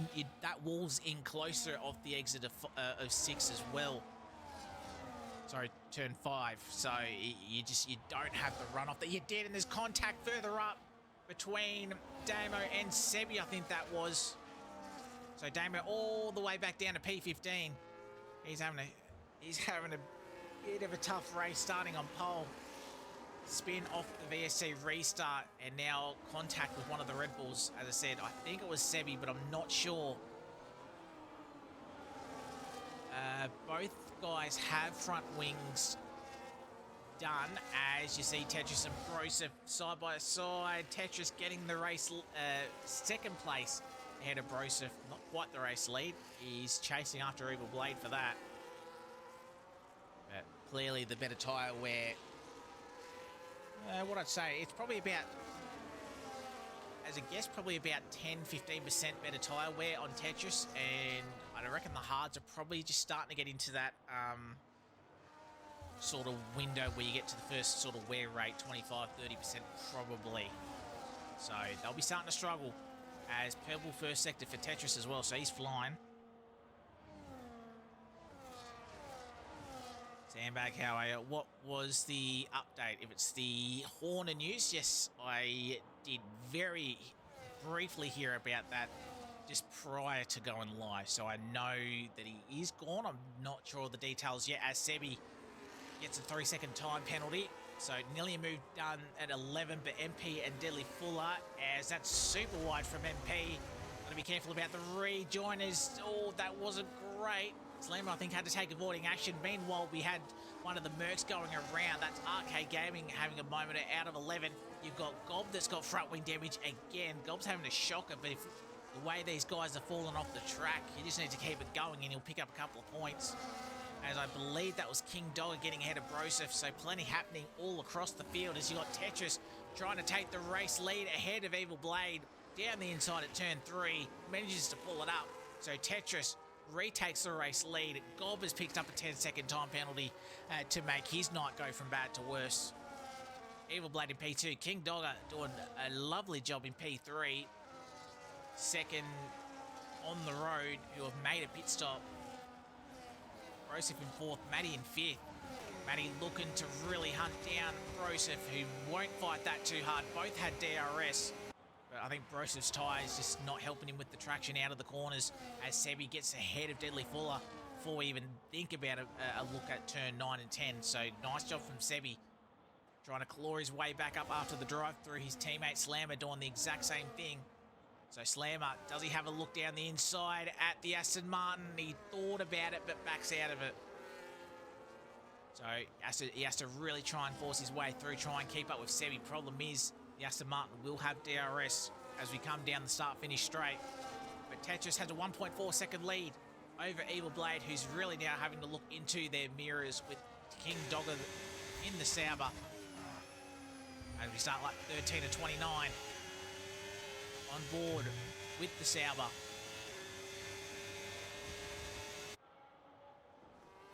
Speaker 1: that wall's in closer off the exit of 6 as well. Sorry, turn 5. So you don't have the runoff that you did, and there's contact further up between Damo and Sebi, I think that was. So Damo all the way back down to P15. He's having a bit of a tough race starting on pole. Spin off the VSC restart, and now contact with one of the Red Bulls. As I said, I think it was Sebi, but I'm not sure. Both guys have front wings done, as you see Tetris and Broseph side by side. Tetris getting the race second place ahead of Broseph. Not quite the race lead. He's chasing after Evil Blade for that. But clearly the better tyre wear. What I'd say, it's probably about, as a guess, probably about 10-15% better tyre wear on Tetris, and I reckon the hards are probably just starting to get into that sort of window where you get to the first sort of wear rate, 25-30% probably. So they'll be starting to struggle, as purple first sector for Tetris as well, so he's flying. Sandbag, how are you? What was the update? If it's the Horner news, yes, I did very briefly hear about that just prior to going live. So I know that he is gone. I'm not sure of the details yet, as Sebi gets a 3-second time penalty. So nearly a move done at 11, but MP and Deadly Fuller, as that's super wide from MP. Gotta be careful about the rejoiners. Oh, that wasn't great. Slammer, I think, had to take avoiding action. Meanwhile, we had one of the Mercs going around. That's Arcade Gaming having a moment out of 11. You've got Gob that's got front wing damage again. Gob's having a shocker, but if the way these guys are falling off the track, you just need to keep it going and he'll pick up a couple of points. As I believe that was King Dogger getting ahead of Broseph, so plenty happening all across the field as you got Tetris trying to take the race lead ahead of Evil Blade. Down the inside at turn 3, manages to pull it up. So Tetris retakes the race lead. Gob has picked up a 10-second time penalty to make his night go from bad to worse. Evil Blade in P2. King Dogger doing a lovely job in P3. Second on the road, who have made a pit stop. Broseph in 4th, Matty in 5th. Matty looking to really hunt down Broseph, who won't fight that too hard. Both had DRS. But I think Broseph's tyre is just not helping him with the traction out of the corners, as Sebi gets ahead of Deadly Fuller before we even think about a look at turn 9 and 10. So nice job from Sebi, trying to claw his way back up after the drive through. His teammate Slammer doing the exact same thing. So Slammer, does he have a look down the inside at the Aston Martin? He thought about it, but backs out of it. So he has to really try and force his way through, try and keep up with Sebi. Problem is, the Aston Martin will have DRS as we come down the start-finish straight. But Tetris has a 1.4 second lead over Evil Blade, who's really now having to look into their mirrors with King Dogger in the Sauber. As we start like 13 to 29 on board with the Sauber.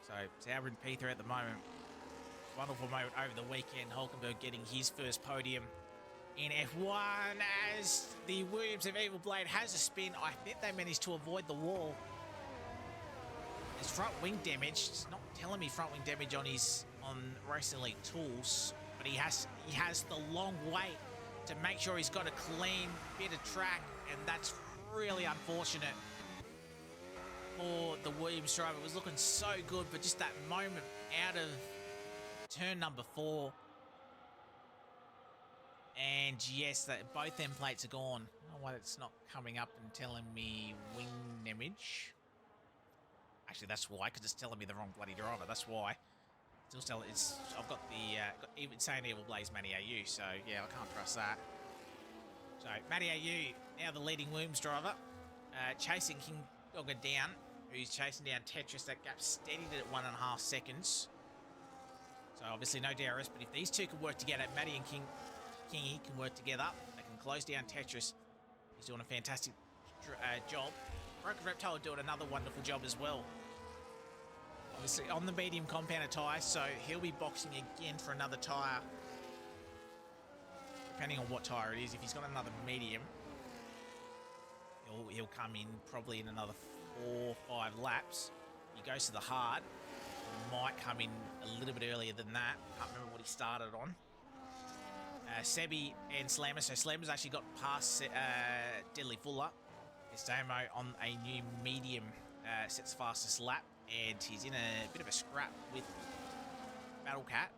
Speaker 1: So Sauber in P3 at the moment. Wonderful moment over the weekend. Hulkenberg getting his first podium in F1, as the Williams of Evil Blade has a spin. I think they managed to avoid the wall. His front wing damage. It's not telling me front wing damage on Racing Elite tools, but he has the long wait to make sure he's got a clean bit of track, and that's really unfortunate for the Williams driver. It was looking so good, but just that moment out of turn number 4. And yes, both them plates are gone. I don't know why it's not coming up and telling me wing damage. Actually, that's why, because it's telling me the wrong bloody driver. That's why. Still telling I've got even saying Evil Blaze Matty AU, so yeah, I can't trust that. So Matty AU, now the leading Williams driver, chasing King Dogger down, who's chasing down Tetris. That gap steadied at 1.5 seconds. So obviously no DRS, but if these two can work together, Matty and Kingy can work together, they can close down Tetris. He's doing a fantastic job. Broken Reptile doing another wonderful job as well. Obviously on the medium compounder tyre, so he'll be boxing again for another tyre. Depending on what tyre it is, if he's got another medium, he'll come in probably in another 4 or 5 laps. He goes to the hard, might come in a little bit earlier than that. Can't remember what he started on. Sebi and Slammer. So Slammer's actually got past Deadly Fuller. Estamo on a new medium sets fastest lap, and he's in a bit of a scrap with Battle Cat.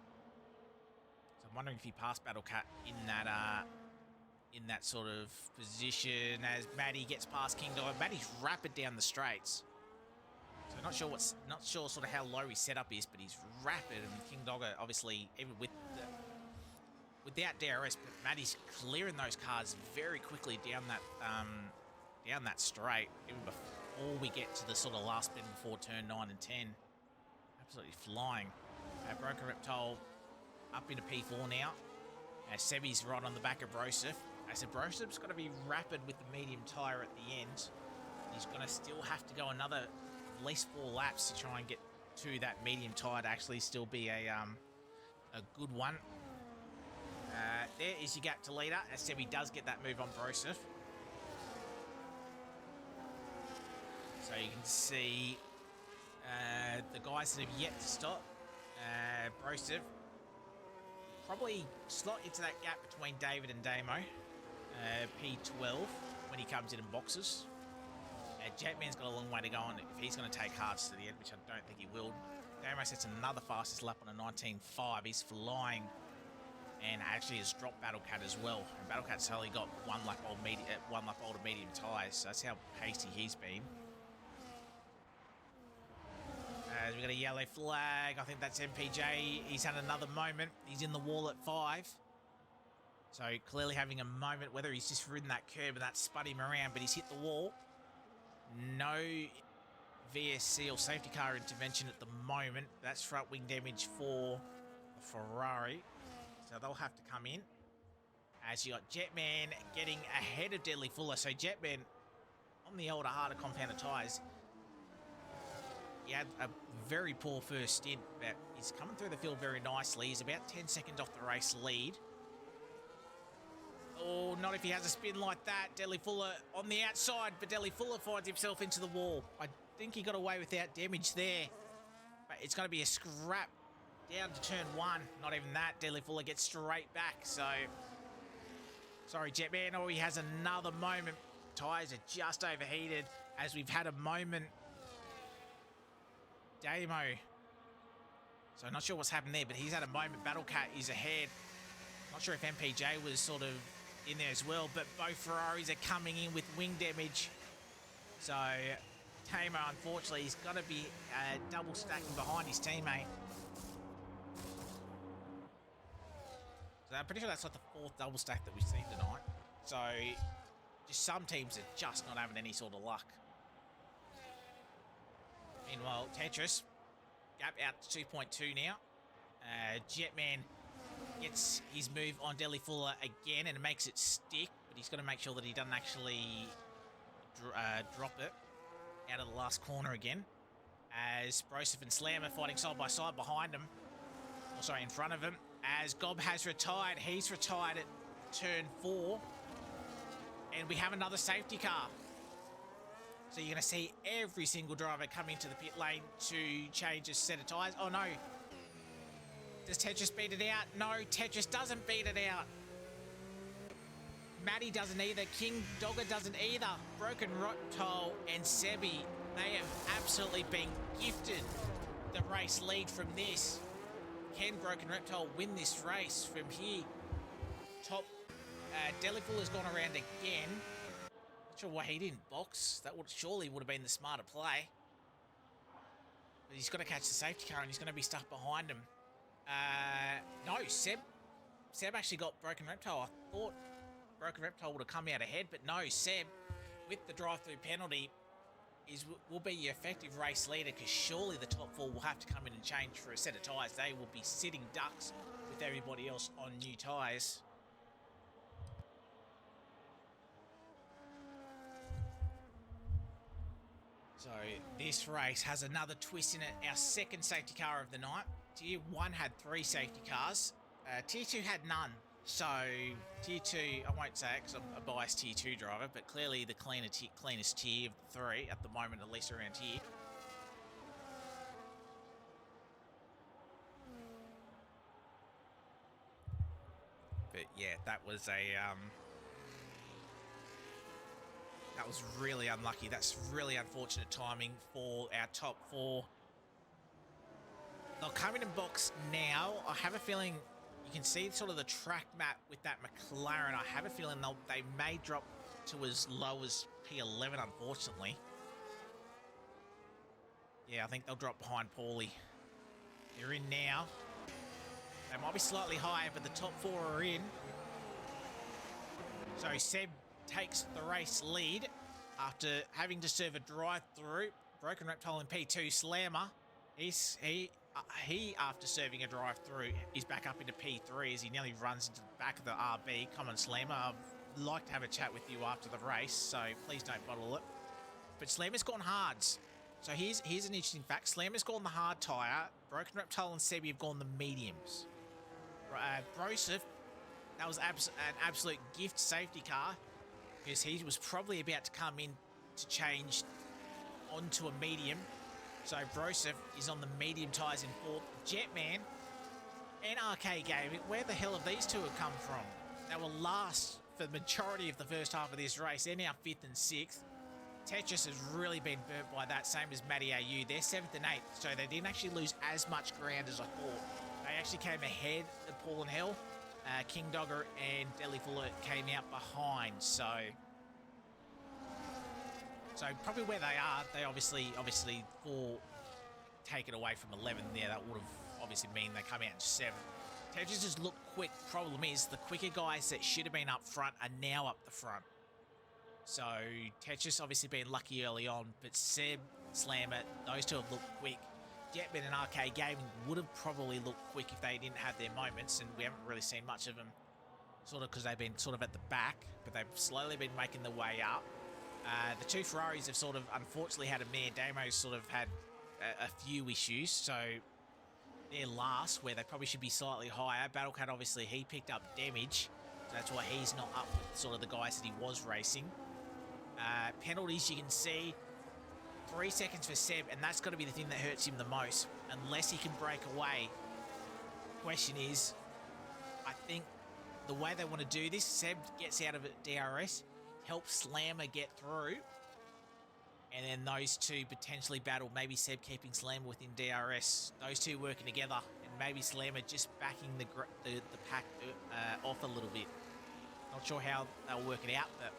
Speaker 1: So I'm wondering if he passed Battle Cat in that sort of position as Matty gets past King Dog. Matty's rapid down the straights. So not sure sort of how low his setup is, but he's rapid, and King Dogger obviously even without DRS, but Matty's clearing those cars very quickly down that straight, even before we get to the sort of last bend before turn 9 and 10. Absolutely flying. Broken Reptile up into P4 now. Sebi's right on the back of Broseph. I said Brosef's got to be rapid with the medium tyre at the end. He's going to still have to go another at least 4 laps to try and get to that medium tyre to actually still be a good one. There is your gap to leader. As Sebi does get that move on Broseph. So you can see the guys that have yet to stop. Broseph probably slot into that gap between David and Damo. P12 when he comes in and boxes. Jetman's got a long way to go on if he's going to take hards to the end, which I don't think he will. Damo sets another fastest lap on a 19.5. He's flying. And actually has dropped Battle Cat as well. And Battle Cat's only got one lap older medium tyres, so that's how pacey he's been. As we got a yellow flag, I think that's MPJ. He's had another moment. He's in the wall at 5. So clearly having a moment, whether he's just ridden that curb and that's spun him around, but he's hit the wall. No VSC or safety car intervention at the moment. That's front wing damage for the Ferrari. So they'll have to come in. As you got Jetman getting ahead of Deadly Fuller. So Jetman on the older, harder compounder tyres. He had a very poor first stint, but he's coming through the field very nicely. He's about 10 seconds off the race lead. Oh, not if he has a spin like that. Deadly Fuller on the outside, but Deadly Fuller finds himself into the wall. I think he got away without damage there. But it's going to be a scrap down to turn 1. Not even that. Deadly Fuller gets straight back. So, sorry, Jetman. Oh, he has another moment. Tyres are just overheated as we've had a moment. Damo. So, not sure what's happened there, but he's had a moment. Battle Cat is ahead. Not sure if MPJ was sort of in there as well, but both Ferraris are coming in with wing damage. So, Damo, unfortunately, he's got to be double stacking behind his teammate. So I'm pretty sure that's like the 4th double stack that we've seen tonight. So just some teams are just not having any sort of luck. Meanwhile, Tetris, gap out to 2.2 now. Jetman gets his move on Deadly Fuller again and makes it stick, but he's got to make sure that he doesn't actually drop it out of the last corner again. As Broseph and Slam are fighting side by side behind him. Oh, sorry, in front of him. As Gob has retired, he's retired at turn 4. And we have another safety car. So you're going to see every single driver come into the pit lane to change a set of tyres. Oh no. Does Tetris beat it out? No, Tetris doesn't beat it out. Matty doesn't either. King Dogger doesn't either. Broken Reptile and Sebi, they have absolutely been gifted the race lead from this. Can Broken Reptile win this race from here? Top Deliful has gone around again. Not sure why he didn't box. That surely would have been the smarter play. But he's got to catch the safety car and he's going to be stuck behind him. No, Seb actually got Broken Reptile. I thought Broken Reptile would have come out ahead, but no, Seb, with the drive-through penalty, will be your effective race leader, because surely the top four will have to come in and change for a set of tyres. They will be sitting ducks with everybody else on new tyres. So this race has another twist in it. Our second safety car of the night. Tier 1 had 3 safety cars. Tier 2 had none. So Tier 2, I won't say it because I'm a biased Tier 2 driver, but clearly the cleanest tier of the 3 at the moment, at least around here. But yeah, that was really unlucky. That's really unfortunate timing for our top 4. They'll come in and box now. I have a feeling you can see sort of the track map with that McLaren. I have a feeling they may drop to as low as P11, unfortunately. Yeah, I think they'll drop behind Paulie. They're in now. They might be slightly higher, but the top 4 are in. So Seb takes the race lead after having to serve a drive-through. Broken Reptile in P2. Slammer, he after serving a drive-through is back up into P3 as he nearly runs into the back of the RB. Come on, Slammer. I'd like to have a chat with you after the race, so please don't bottle it. But Slammer's gone hards. So here's an interesting fact. Slammer's gone the hard tyre. Broken Reptile and Sebi have gone the mediums. Broseph, that was an absolute gift safety car, because he was probably about to come in to change onto a medium. So Broseph is on the medium tyres in 4th. Jetman and RK Gaming, where the hell have these two come from? They were last for the majority of the first half of this race. They're now 5th and 6th. Tetris has really been burnt by that, same as Matty AU. They're 7th and 8th, so they didn't actually lose as much ground as I thought. They actually came ahead of Paul and Hill. King Dogger and Deli Fuller came out behind, so probably where they are, they obviously for take it away from 11 there, that would have obviously mean they come out in 7th. Tetris just look quick. Problem is the quicker guys that should have been up front are now up the front. So Tetris obviously been lucky early on, but Seb, Slammer, those two have looked quick. Jetman and RK Gaming would have probably looked quick if they didn't have their moments, and we haven't really seen much of them, sort of because they've been sort of at the back, but they've slowly been making their way up. The 2 Ferraris have sort of unfortunately had a mare. Damo's sort of had a few issues, so they're last, where they probably should be slightly higher. Battlecat, obviously, he picked up damage, so that's why he's not up with sort of the guys that he was racing. Penalties, you can see 3 seconds for Seb, and that's got to be the thing that hurts him the most, unless he can break away. Question is, I think the way they want to do this, Seb gets out of it DRS, helps Slammer get through, and then those two potentially battle. Maybe Seb keeping Slammer within DRS, those two working together, and maybe Slammer just backing the pack off a little bit. Not sure how they'll work it out, but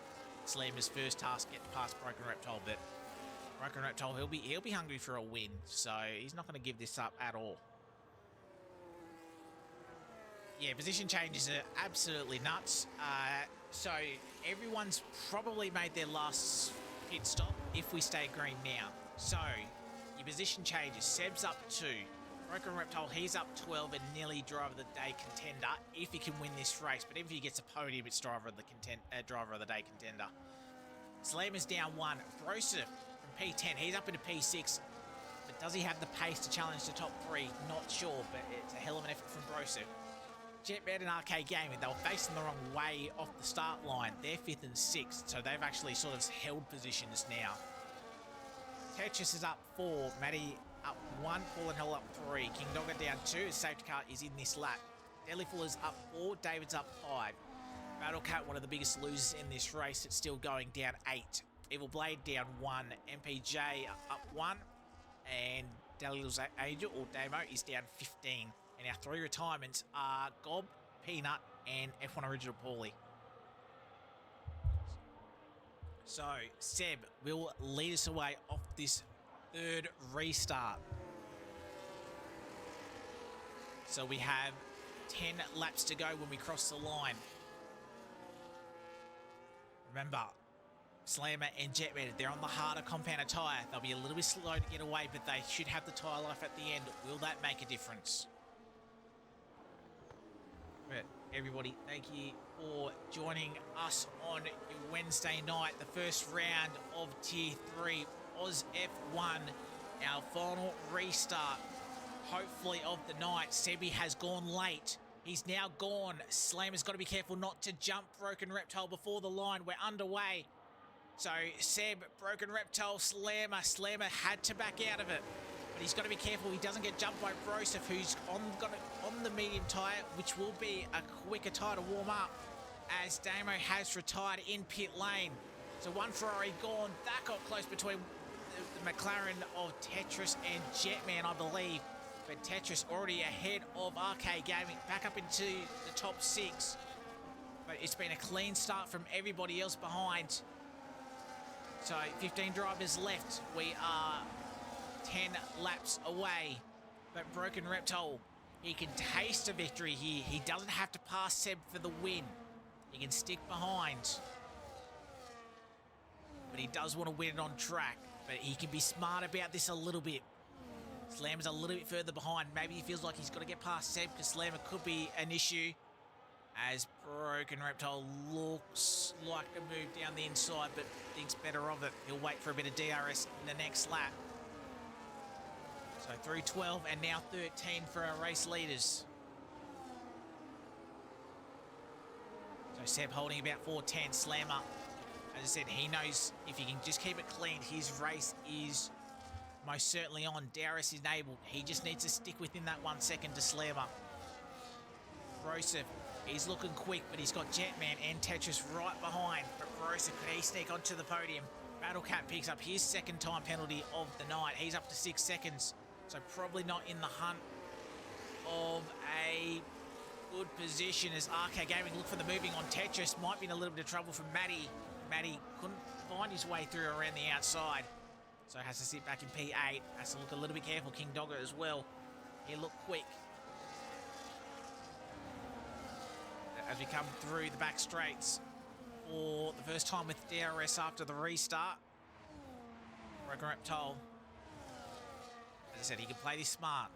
Speaker 1: Slammer's first task, get past Broken Reptile, but Broken Reptile, he'll be hungry for a win, so he's not going to give this up at all. Yeah, position changes are absolutely nuts. So everyone's probably made their last pit stop if we stay green now. So your position changes. Seb's up 2. Broken Reptile, he's up 12 and nearly driver of the day contender if he can win this race. But even if he gets a podium, it's driver of the day contender. Slammer's down 1. Broseph from P10, he's up into P6. But does he have the pace to challenge the top 3? Not sure, but it's a hell of an effort from Broseph. Jetman and RK Gaming, they were facing the wrong way off the start line. They're 5th and 6th, so they've actually sort of held positions now. Tetris is up 4, Matty up 1, Paul and Hill up 3, King Dogger down 2, his safety car is in this lap. Deadly Fuller's up 4, David's up 5. Battle Cat, one of the biggest losers in this race, it's still going, down 8. Evil Blade down 1, MPJ up 1, and Dalilo's Angel, or Damo, is down 15. And our 3 retirements are Gob, Peanut, and F1 Original Paulie. So, Seb will lead us away off this 3rd restart. So we have 10 laps to go when we cross the line. Remember, Slammer and Jetman, they're on the harder compounder tyre. They'll be a little bit slow to get away, but they should have the tyre life at the end. Will that make a difference? But everybody, thank you for joining us on your Wednesday night, the first round of Tier 3 AUSF1, our final restart, hopefully of the night. Sebi has gone late. He's now gone. Slammer's got to be careful not to jump Broken Reptile before the line. We're underway. So Seb, Broken Reptile, Slammer had to back out of it. But he's got to be careful he doesn't get jumped by Broseph, who's on the medium tyre, which will be a quicker tyre to warm up, as Damo has retired in pit lane. So one Ferrari gone. That got close between the McLaren of Tetris and Jetman, I believe. But Tetris already ahead of Arcade Gaming, back up into the top 6. But it's been a clean start from everybody else behind. So 15 drivers left. We are 10 laps away. But Broken Reptile, he can taste a victory here. He doesn't have to pass Seb for the win. He can stick behind. But he does want to win it on track. But he can be smart about this a little bit. Slammer's a little bit further behind. Maybe he feels like he's got to get past Seb, because Slammer could be an issue. As Broken Reptile looks like to move down the inside, but thinks better of it. He'll wait for a bit of DRS in the next lap. So through 12 and now 13 for our race leaders. So Seb holding about 4:10. Slammer, as I said, he knows if he can just keep it clean, his race is most certainly on. DRS is enabled. He just needs to stick within that 1 second to Slammer. Broseph, he's looking quick, but he's got Jetman and Tetris right behind. But Broseph, could he sneak onto the podium? Battlecat picks up his 2nd time penalty of the night. He's up to 6 seconds. So probably not in the hunt of a good position, as Arcade Gaming look for the moving on Tetris. Might be in a little bit of trouble from Matty. Matty couldn't find his way through around the outside. So has to sit back in P8. Has to look a little bit careful. King Dogger as well. He looked quick. As we come through the back straights for the first time with DRS after the restart. Broken Reptile, as I said, he can play this smart.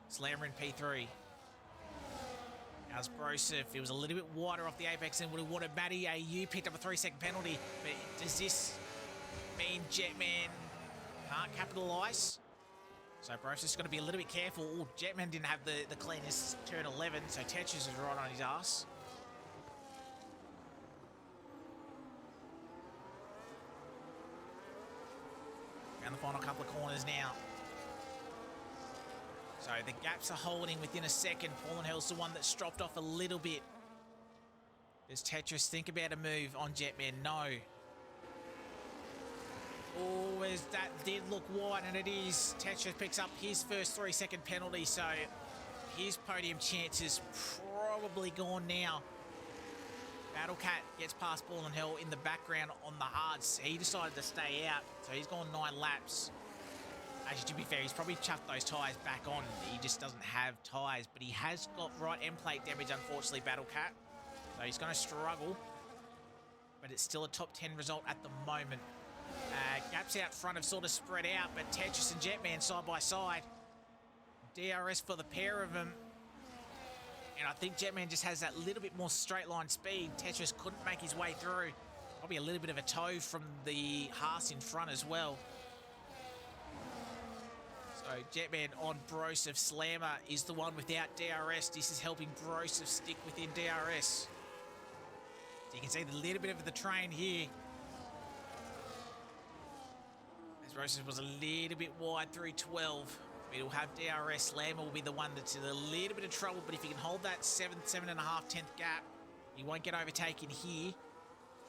Speaker 1: Slammer in P3. How's Broseph? He was a little bit wider off the apex and would have wanted. Matty AU picked up a 3-second penalty. But does this mean Jetman can't capitalise? So Broseph's got to be a little bit careful. Ooh, Jetman didn't have the cleanest turn 11, so Tetris is right on his ass. Around the final couple of corners now. So the gaps are holding within a second. Paul and Hell's the one that's dropped off a little bit. Does Tetris think about a move on Jetman? No. Oh, as that did look wide, and it is. Tetris picks up his first 3-second penalty, so his podium chance is probably gone now. Battlecat gets past Paul and Hell in the background on the hards. He decided to stay out, so he's gone 9 laps. Actually, to be fair, he's probably chucked those tyres back on. He just doesn't have tyres, but he has got right end plate damage, unfortunately, Battlecat. So he's going to struggle, but it's still a top 10 result at the moment. Gaps out front have sort of spread out, but Tetris and Jetman side by side. DRS for the pair of them. And I think Jetman just has that little bit more straight line speed. Tetris couldn't make his way through. Probably a little bit of a tow from the Haas in front as well. So Jetman on Broseph. Slammer is the one without DRS. This is helping Broseph stick within DRS. So you can see the little bit of the train here. Broseph was a little bit wide through 12. It'll have DRS. Slammer will be the one that's in a little bit of trouble, but if he can hold that 7.5, 10th gap, he won't get overtaken here.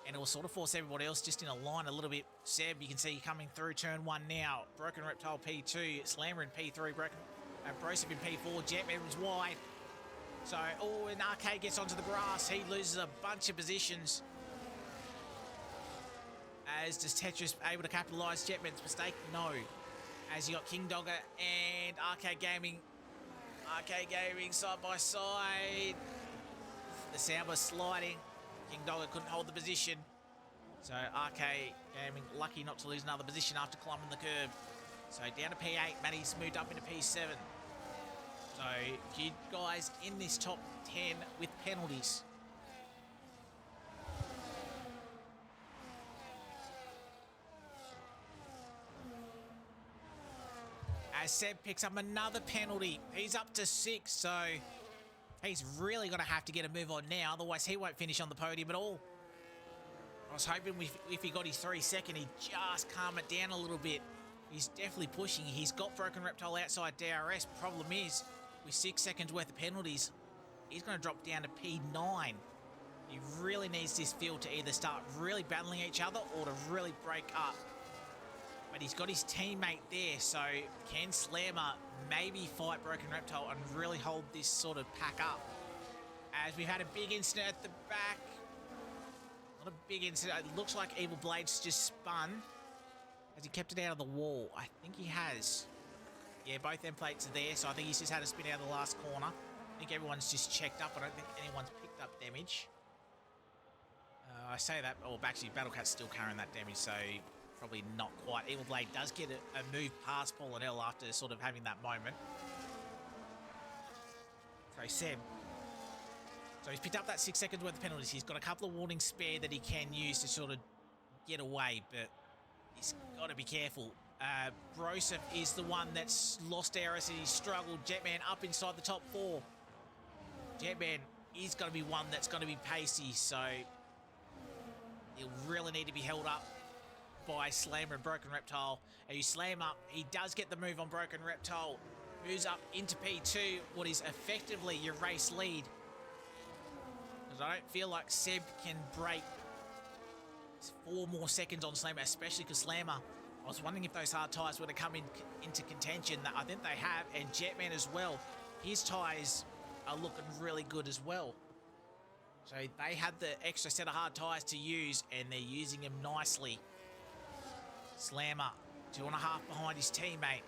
Speaker 1: And it will sort of force everybody else just in a line a little bit. Seb, you can see coming through turn 1 now. Broken Reptile P2, Slammer in P3, Broseph in P4, Jetman was wide. So, and Arcade gets onto the grass. He loses a bunch of positions. As does Tetris able to capitalise Jetman's mistake? No. As you got King Dogger and Arcade Gaming. Arcade Gaming side by side. The sound was sliding. King Dogger couldn't hold the position. So Arcade Gaming lucky not to lose another position after climbing the curb. So down to P8, Matty's moved up into P7. So you guys in this top 10 with penalties. As Seb picks up another penalty, he's up to 6, so he's really going to have to get a move on now, otherwise he won't finish on the podium at all. I was hoping if he got his 3 second, he'd just calm it down a little bit. He's definitely pushing. He's got Broken Reptile outside DRS. Problem is, with 6 seconds worth of penalties, he's going to drop down to P9. He really needs this field to either start really battling each other or to really break up. But he's got his teammate there, so can Slammer maybe fight Broken Reptile and really hold this sort of pack up? As we've had a big incident at the back. Not a big incident. It looks like Evil Blade's just spun. Has he kept it out of the wall? I think he has. Yeah, both end plates are there, so I think he's just had to spin out of the last corner. I think everyone's just checked up. I don't think anyone's picked up damage. I say that, oh, actually, Battle Cat's still carrying that damage, so probably not quite. Evil Blade does get a move past Paul and L after sort of having that moment. So Seb. So he's picked up that 6 seconds worth of penalties. He's got a couple of warnings spare that he can use to sort of get away, but he's got to be careful. Broseph is the one that's lost DRS and he's struggled. Jetman up inside the top 4. Jetman is going to be one that's going to be pacey, so he'll really need to be held up by Slammer and Broken Reptile. And you slam up, he does get the move on Broken Reptile. Moves up into P2, what is effectively your race lead. Because I don't feel like Seb can break 4 more seconds on Slammer, especially because Slammer, I was wondering if those hard tyres were to come into contention. That I think they have, and Jetman as well. His tyres are looking really good as well. So they had the extra set of hard tyres to use, and they're using them nicely. Slammer, 2.5 behind his teammate.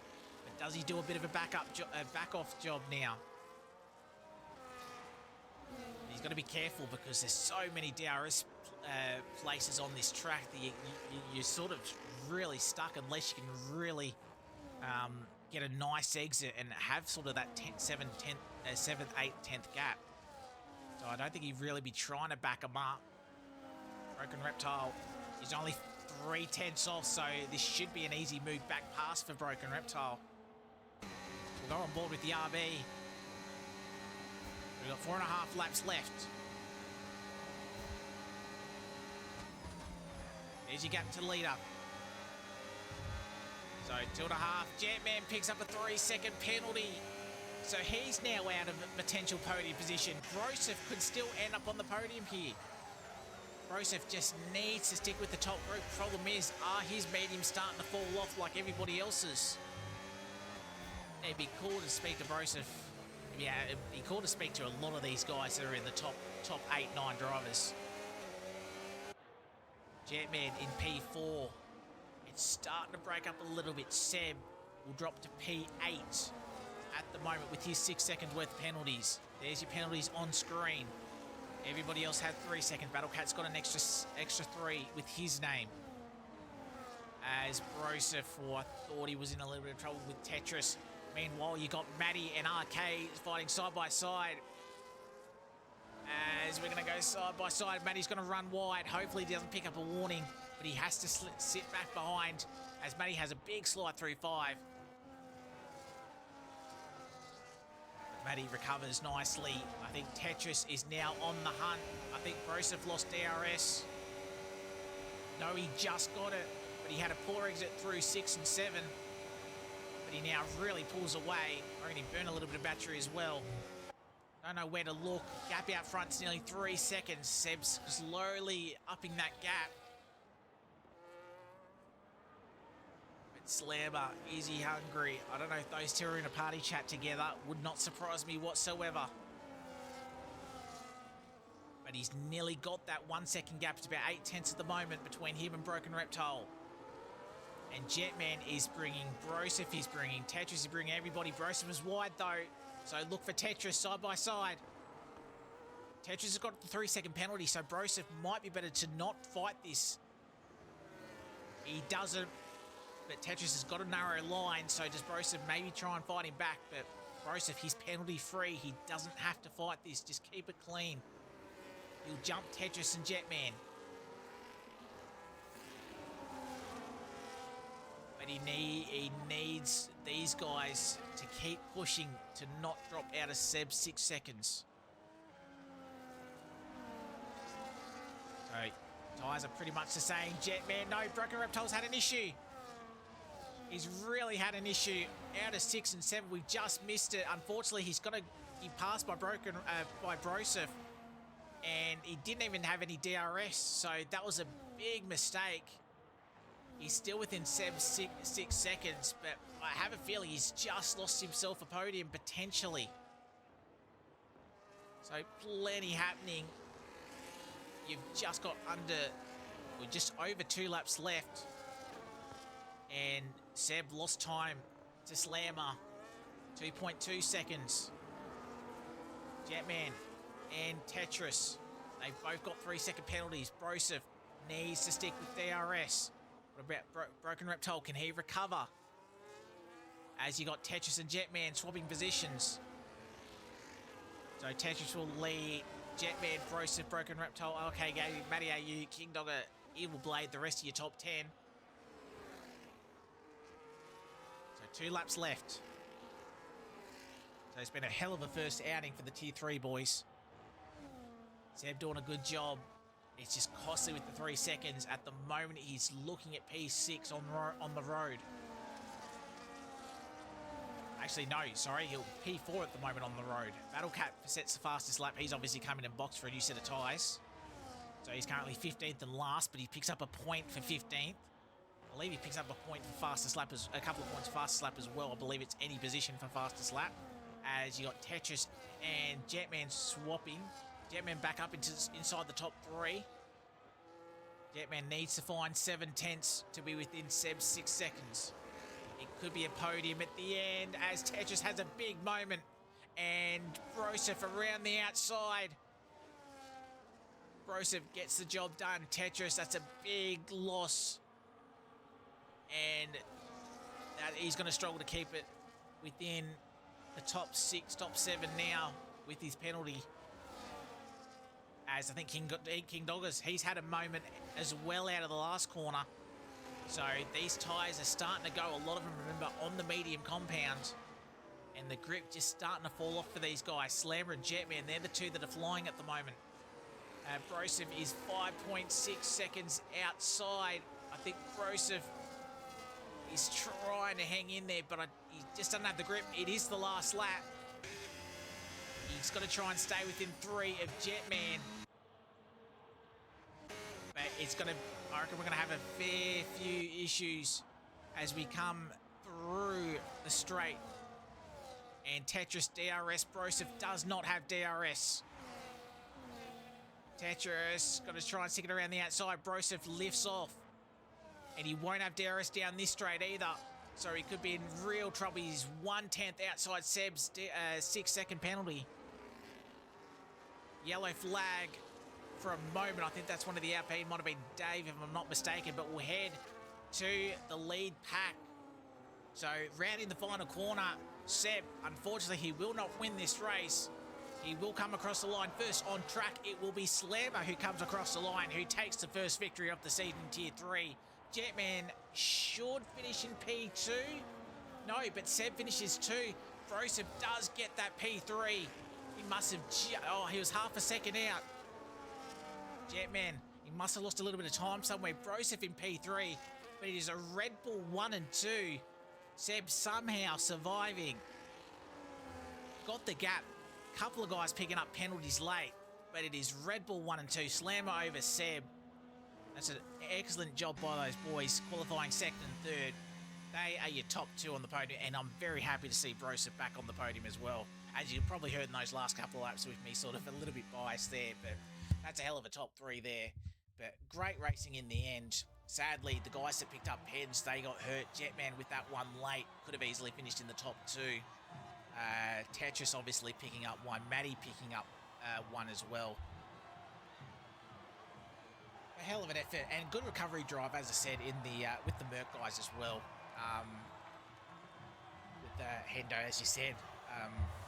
Speaker 1: But does he do a bit of a back-off job now? He's got to be careful because there's so many DRS places on this track that you're sort of really stuck unless you can really get a nice exit and have sort of that 7th, 8th, 10th gap. So I don't think he'd really be trying to back him up. Broken Reptile is only 3/10 off, so this should be an easy move back past for Broken Reptile. We'll go on board with the RB. We've got 4.5 laps left. There's your gap to leader. So 2.5. Jetman picks up a 3-second penalty. So he's now out of potential podium position. Broseph could still end up on the podium here. Broseph just needs to stick with the top group. Problem is, are his mediums starting to fall off like everybody else's? It'd be cool to speak to Broseph. Yeah, it'd be cool to speak to a lot of these guys that are in the top 8, 9 drivers. Jetman in P4. It's starting to break up a little bit. Seb will drop to P8 at the moment with his 6 seconds worth of penalties. There's your penalties on screen. Everybody else had 3 seconds. Battle Cat's got an extra 3 with his name. As Broseph, I thought he was in a little bit of trouble with Tetris. Meanwhile, you got Matty and Arcade fighting side by side. As we're going to go side by side, Matty's going to run wide. Hopefully he doesn't pick up a warning, but he has to sit back behind as Matty has a big slide through 5. Matty recovers nicely. I think Tetris is now on the hunt. I think Broseph lost DRS. No, he just got it, but He had a poor exit through 6 and 7, but he now really pulls away. I reckon he burned a little bit of battery as well. Don't know where to look. Gap out front's nearly 3 seconds. Seb's slowly upping that gap. But Slammer, is he hungry? I don't know if those two are in a party chat together. Would not surprise me whatsoever. But he's nearly got that 1 second gap. It's about 8/10 at the moment between him and Broken Reptile. And Jetman is bringing Broseph, he's bringing Tetris, he's bringing everybody. Broseph is wide though, so look for Tetris side by side. Tetris has got the 3 second penalty, so Broseph might be better to not fight this. He doesn't, but Tetris has got a narrow line, so does Broseph maybe try and fight him back, but Broseph, he's penalty free. He doesn't have to fight this, just keep it clean. He'll jump Tetris and Jetman. But he needs these guys to keep pushing to not drop out of Seb 6 seconds. So, tyres are pretty much the same. Jetman, no, Broken Reptile's had an issue. He's really had an issue. Out of 6 and 7, we just missed it. Unfortunately, he's got to be passed by Broseph, and he didn't even have any DRS, so that was a big mistake. He's still within Seb's 6 seconds, but I have a feeling he's just lost himself a podium, potentially. So plenty happening. You've just got we're just over 2 laps left. And Seb lost time to Slammer. 2.2 seconds. Jetman and Tetris. They've both got 3 second penalties. Broseph needs to stick with DRS. What about Broken Reptile? Can he recover? As you got Tetris and Jetman swapping positions. So Tetris will lead. Jetman, Broseph, Broken Reptile. Okay, Matty AU, King Dogger, Evil Blade, the rest of your top 10. So 2 laps left. So it's been a hell of a first outing for the Tier 3 boys. Seb doing a good job. It's just costly with the 3 seconds. At the moment, he's looking at P6 on the road. Actually, no, sorry. He'll P4 at the moment on the road. Battlecat sets the fastest lap. He's obviously coming in box for a new set of tyres. So he's currently 15th and last, but he picks up a point for 15th. I believe he picks up a point for fastest lap, a couple of points for fastest lap as well. I believe it's any position for fastest lap. As you got Tetris and Jetman swapping. Jetman back up inside the top 3. Jetman needs to find 7/10 to be within Seb's 6 seconds. It could be a podium at the end as Tetris has a big moment. And Broseph around the outside. Broseph gets the job done. Tetris, that's a big loss. And he's going to struggle to keep it within the top 6, top 7 now with his penalty. As I think King Doggers, he's had a moment as well out of the last corner. So these tyres are starting to go, a lot of them, remember, on the medium compound. And the grip just starting to fall off for these guys. Slammer and Jetman, they're the two that are flying at the moment. Broseph is 5.6 seconds outside. I think Broseph is trying to hang in there, but he just doesn't have the grip. It is the last lap. He's got to try and stay within 3 of Jetman. But it's going to, I reckon we're going to have a fair few issues as we come through the straight. And Tetris DRS. Broseph does not have DRS. Tetris got to try and stick it around the outside. Broseph lifts off. And he won't have DRS down this straight either. So he could be in real trouble. He's 1/10 outside Seb's 6 second penalty. Yellow flag for a moment. I think that's one of the Alpine. Might have been Dave if I'm not mistaken. But we'll head to the lead pack. So rounding the final corner, Seb, unfortunately, he will not win this race. He will come across the line first on track. It will be Slammer who comes across the line, who takes the first victory of the season in Tier 3. Jetman should finish in P2. No, but Seb finishes 2. Broseph does get that P3. He must have... he was half a second out. Jetman, he must have lost a little bit of time somewhere. Broseph in P3. but it is a Red Bull 1 and 2. Seb somehow surviving. Got the gap. Couple of guys picking up penalties late, but it is Red Bull 1 and 2. Slammer over Seb. That's an excellent job by those boys, qualifying second and third. They are your top two on the podium, and I'm very happy to see Broseph back on the podium as well. As you probably heard in those last couple of laps with me, sort of a little bit biased there, but that's a hell of a top three there. But great racing in the end. Sadly, the guys that picked up pens, they got hurt. Jetman with that one late could have easily finished in the top two. Tetris obviously picking up one. Matty picking up one as well. A hell of an effort and good recovery drive, as I said, in the with the Merc guys as well. With Hendo, as you said,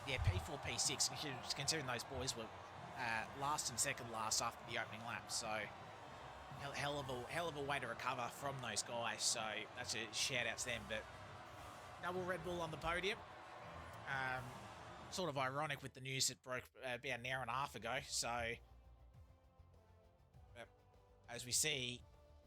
Speaker 1: yeah, P4, P6. Considering those boys were last and second last after the opening lap, so hell of a way to recover from those guys. So that's a shout out to them. But double Red Bull on the podium. Sort of ironic with the news that broke about an hour and a half ago. So, as we see,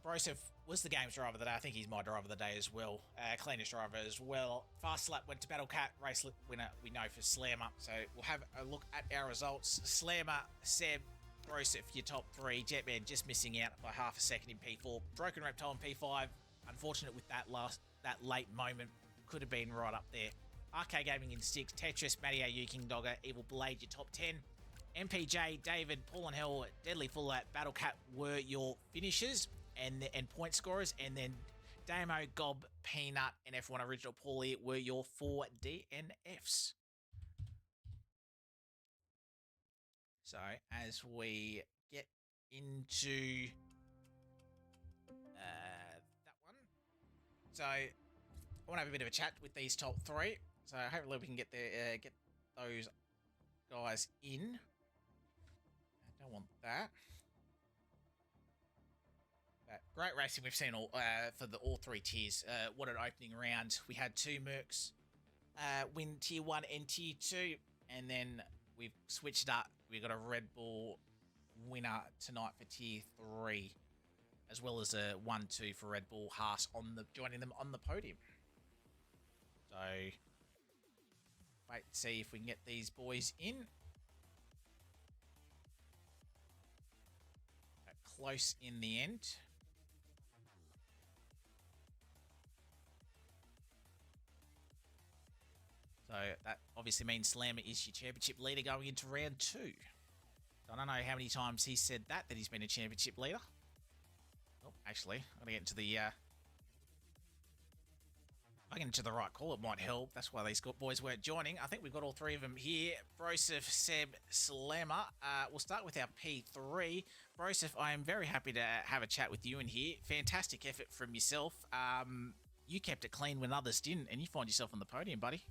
Speaker 1: Broseph was the game's driver of the day. I think he's my driver of the day as well. Cleanest driver as well. Fast lap went to Battle Cat. Race winner we know for Slammer. So we'll have a look at our results. Slammer, Seb, Broseph, your top three. Jetman just missing out by half a second in P4. Broken Reptile in P5. Unfortunate with that late moment. Could have been right up there. RK Gaming in 6, Tetris, Matty AU, King Dogger, Evil Blade, your top 10. MPJ, David, Paul and Hell, Deadly Fuller, Battle Cat were your finishers and point scorers. And then Damo, Gob, Peanut, and F1 Original Paulie were your 4 DNFs. So as we get into that one. So I want to have a bit of a chat with these top three. So hopefully we can get those guys in. I don't want that. But great racing we've seen all for all three tiers. What an opening round. We had two Mercs win tier 1 and tier 2, and then we've switched up. We've got a Red Bull winner tonight for tier 3, as well as a 1-2 for Red Bull Haas joining them on the podium. So, wait to see if we can get these boys in. Close in the end. So, that obviously means Slammer is your championship leader going into round 2. So I don't know how many times he said that he's been a championship leader. Oh, actually, I'm going to get into the... I get into the right call, it might help. That's why these boys weren't joining. I think we've got all three of them here. Broseph, Seb, Slammer. We'll start with our P3. Broseph, I am very happy to have a chat with you in here. Fantastic effort from yourself. You kept it clean when others didn't, and you find yourself on the podium, buddy.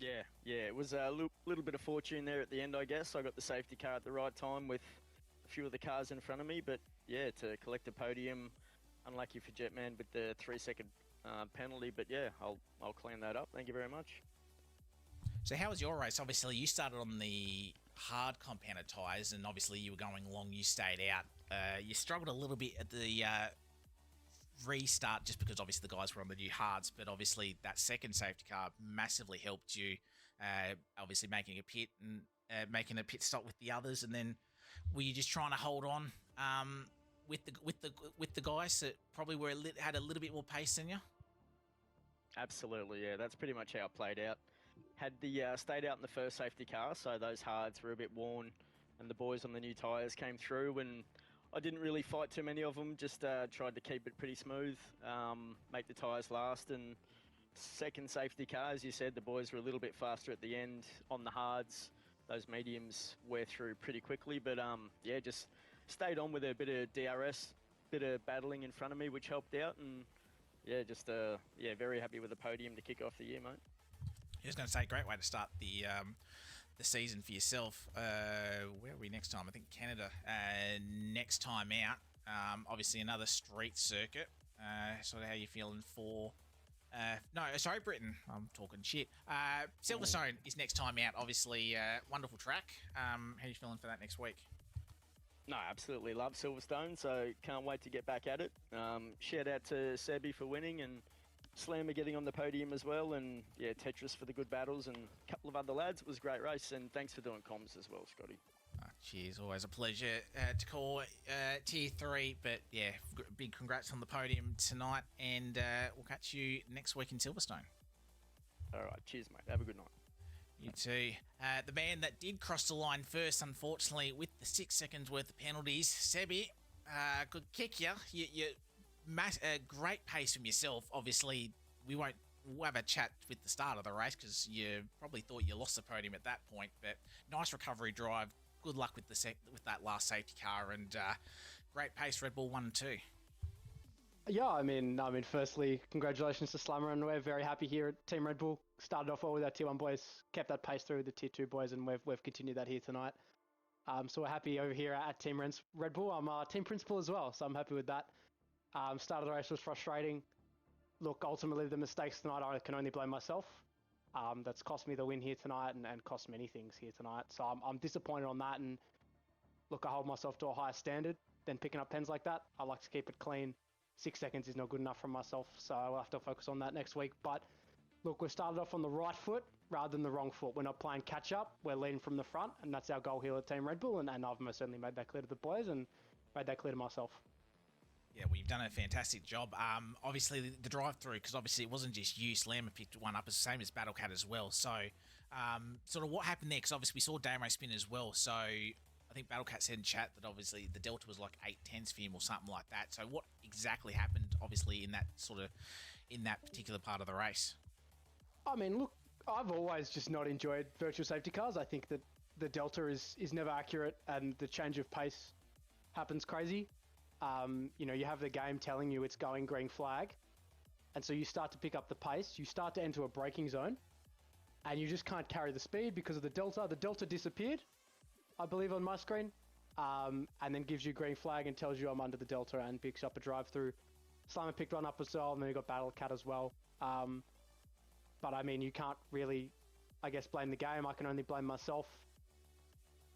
Speaker 2: Yeah, it was a little bit of fortune there at the end, I guess. I got the safety car at the right time with a few of the cars in front of me, but yeah, to collect a podium, unlucky for Jetman with the 3-second penalty, but yeah, I'll clean that up. Thank you very much.
Speaker 1: So how was your race? Obviously, you started on the hard compounded tyres, and obviously you were going along, you stayed out. You struggled a little bit at the restart just because obviously the guys were on the new hards, but obviously that second safety car massively helped you, obviously making a pit and making a pit stop with the others. And then were you just trying to hold on with the guys that probably had a little bit more pace than you?
Speaker 2: Absolutely, yeah. That's pretty much how it played out. Had the stayed out in the first safety car, so those hards were a bit worn, and the boys on the new tyres came through, and I didn't really fight too many of them, just tried to keep it pretty smooth, make the tyres last. And second safety car, as you said, the boys were a little bit faster at the end on the hards. Those mediums wear through pretty quickly, but yeah, just stayed on with a bit of DRS, bit of battling in front of me, which helped out. And yeah, just yeah, very happy with the podium to kick off the year, mate.
Speaker 1: I was going to say, great way to start the season for yourself. Where are we next time? I think Canada next time out. Obviously another street circuit. Sort of how you feeling for... no, sorry, Britain. I'm talking shit. Silverstone is next time out. Obviously, wonderful track. How are you feeling for that next week?
Speaker 2: No, absolutely love Silverstone, so can't wait to get back at it. Shout out to Sebi for winning and Slammer getting on the podium as well, and yeah, Tetris for the good battles and a couple of other lads. It was a great race, and thanks for doing comms as well, Scotty.
Speaker 1: Cheers, always a pleasure to call Tier 3. But yeah, big congrats on the podium tonight, and we'll catch you next week in Silverstone.
Speaker 2: All right, cheers, mate. Have a good night.
Speaker 1: You too. The man that did cross the line first, unfortunately, with the 6 seconds worth of penalties, Sebi, good kick you. Great pace from yourself. Obviously, we'll have a chat with the start of the race because you probably thought you lost the podium at that point. But nice recovery drive. Good luck with with that last safety car, and great pace, Red Bull 1 and 2.
Speaker 3: Yeah, I mean, firstly, congratulations to Slammer, and we're very happy here at Team Red Bull. Started off well with our Tier 1 boys, kept that pace through with the Tier 2 boys, and we've continued that here tonight. So we're happy over here at Team Red Bull. I'm team principal as well, so I'm happy with that. Start of the race was frustrating. Look, ultimately, the mistakes tonight, I can only blame myself. That's cost me the win here tonight and cost many things here tonight. So I'm disappointed on that, and look, I hold myself to a higher standard than picking up pens like that. I like to keep it clean. 6 seconds is not good enough for myself, so I'll have to focus on that next week. But look, we started off on the right foot rather than the wrong foot. We're not playing catch up. We're leading from the front, and that's our goal here at Team Red Bull. And I've most certainly made that clear to the boys and made that clear to myself.
Speaker 1: Yeah, well, you've done a fantastic job. Obviously, the drive-through, because obviously it wasn't just you. Slammer picked one up, as same as Battlecat as well. So, sort of what happened there? Because obviously we saw Damo spin as well. So, I think Battlecat said in chat that obviously the delta was like 8/10 for him or something like that. So, what exactly happened? Obviously, in that particular part of the race.
Speaker 3: I mean, look, I've always just not enjoyed virtual safety cars. I think that the delta is never accurate, and the change of pace happens crazy. You have the game telling you it's going green flag, and so you start to pick up the pace, you start to enter a braking zone, and you just can't carry the speed because of the delta. The delta disappeared, I believe, on my screen, and then gives you green flag and tells you I'm under the delta and picks up a drive through. Slammer picked one up as well, and then you got Battlecat as well. But I mean, you can't really, I guess, blame the game. I can only blame myself.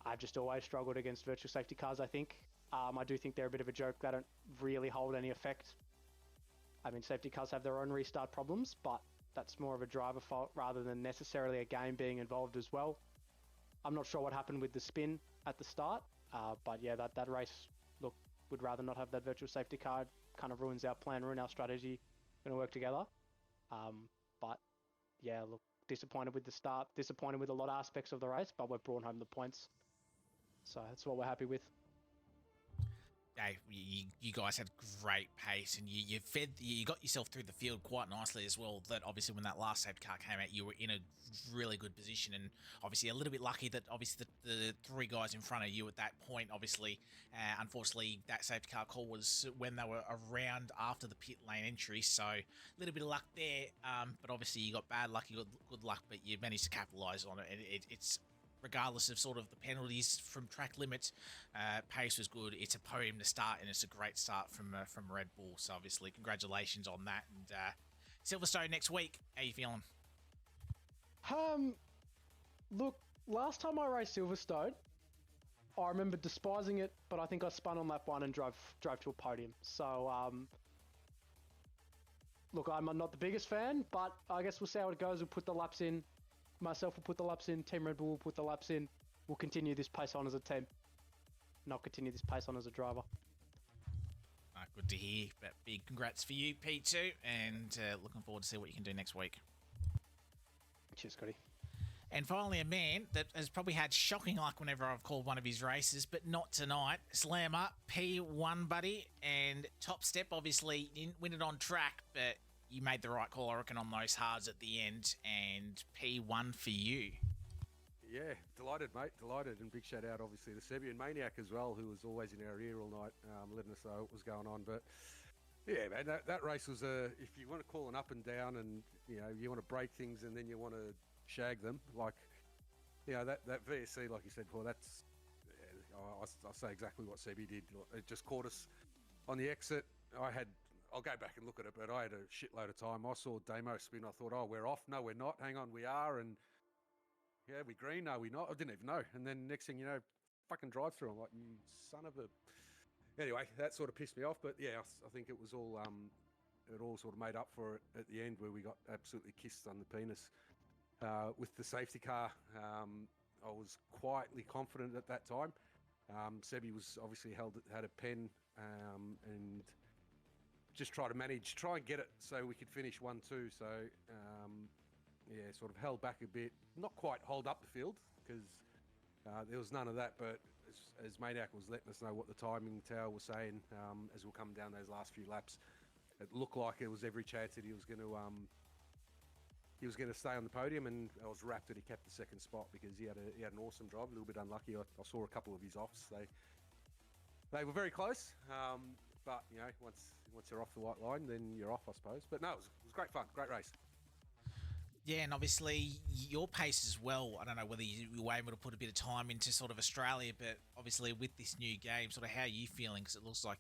Speaker 3: I've just always struggled against virtual safety cars, I think. I do think they're a bit of a joke. They don't really hold any effect. I mean, safety cars have their own restart problems, but that's more of a driver fault rather than necessarily a game being involved as well. I'm not sure what happened with the spin at the start, but yeah, that race, look, would rather not have that virtual safety car. Kind of ruins our plan, ruin our strategy. Going to work together. But yeah, look, disappointed with the start, disappointed with a lot of aspects of the race, but we've brought home the points. So that's what we're happy with.
Speaker 1: Hey, you guys had great pace, and you got yourself through the field quite nicely as well. That obviously when that last safety car came out, you were in a really good position, and obviously a little bit lucky that obviously the three guys in front of you at that point, obviously, unfortunately that safety car call was when they were around after the pit lane entry, so a little bit of luck there, but obviously you got bad luck, you got good luck, but you managed to capitalise on it, and it's regardless of sort of the penalties from track limits, pace was good. It's a podium to start, and it's a great start from Red Bull. So obviously, congratulations on that. And Silverstone next week. How you feeling?
Speaker 3: Look, last time I raced Silverstone, I remember despising it, but I think I spun on lap 1 and drove to a podium. So, look, I'm not the biggest fan, but I guess we'll see how it goes. We'll put the laps in. Myself will put the laps in. Team Red Bull will put the laps in. We'll continue this pace on as a team. Not continue this pace on as a driver.
Speaker 1: Good to hear. But big congrats for you, P2, and looking forward to see what you can do next week.
Speaker 3: Cheers, Scotty.
Speaker 1: And finally, a man that has probably had shocking luck whenever I've called one of his races, but not tonight. Slammer, P1 buddy, and Top Step, obviously, didn't win it on track, but you made the right call, I reckon, on those hards at the end, and P1 for you.
Speaker 4: Yeah, delighted, mate, delighted, and big shout out, obviously, to Sebi and Maniac as well, who was always in our ear all night, letting us know what was going on. But yeah, man, that race was if you want to call an up and down, and you want to break things, and then you want to shag them, like that VSC, like you said, well, that's I'll say exactly what Sebi did. It just caught us on the exit. I'll go back and look at it, but I had a shitload of time. I saw Damo spin. I thought, oh, we're off. No, we're not. Hang on, we are. And yeah, we green. No, we're not. I didn't even know. And then next thing you know, fucking drive through. I'm like, you son of a. Anyway, that sort of pissed me off. But yeah, I think it was all it all sort of made up for it at the end where we got absolutely kissed on the penis with the safety car. I was quietly confident at that time. Sebi was obviously had a pen and just try and get it so we could finish 1-2. So yeah, sort of held back a bit, not quite hold up the field because there was none of that. But as Maniac was letting us know what the timing tower was saying as we're coming down those last few laps, it looked like it was every chance that he was going to stay on the podium, and I was rapt that he kept the second spot because he had an awesome drive. A little bit unlucky. I saw a couple of his offs. They were very close, but you know, once you're off the white line, then you're off, I suppose. But no, it was great fun, great race.
Speaker 1: Yeah, and obviously your pace as well. I don't know whether you were able to put a bit of time into sort of Australia, but obviously with this new game, sort of how are you feeling? Because it looks like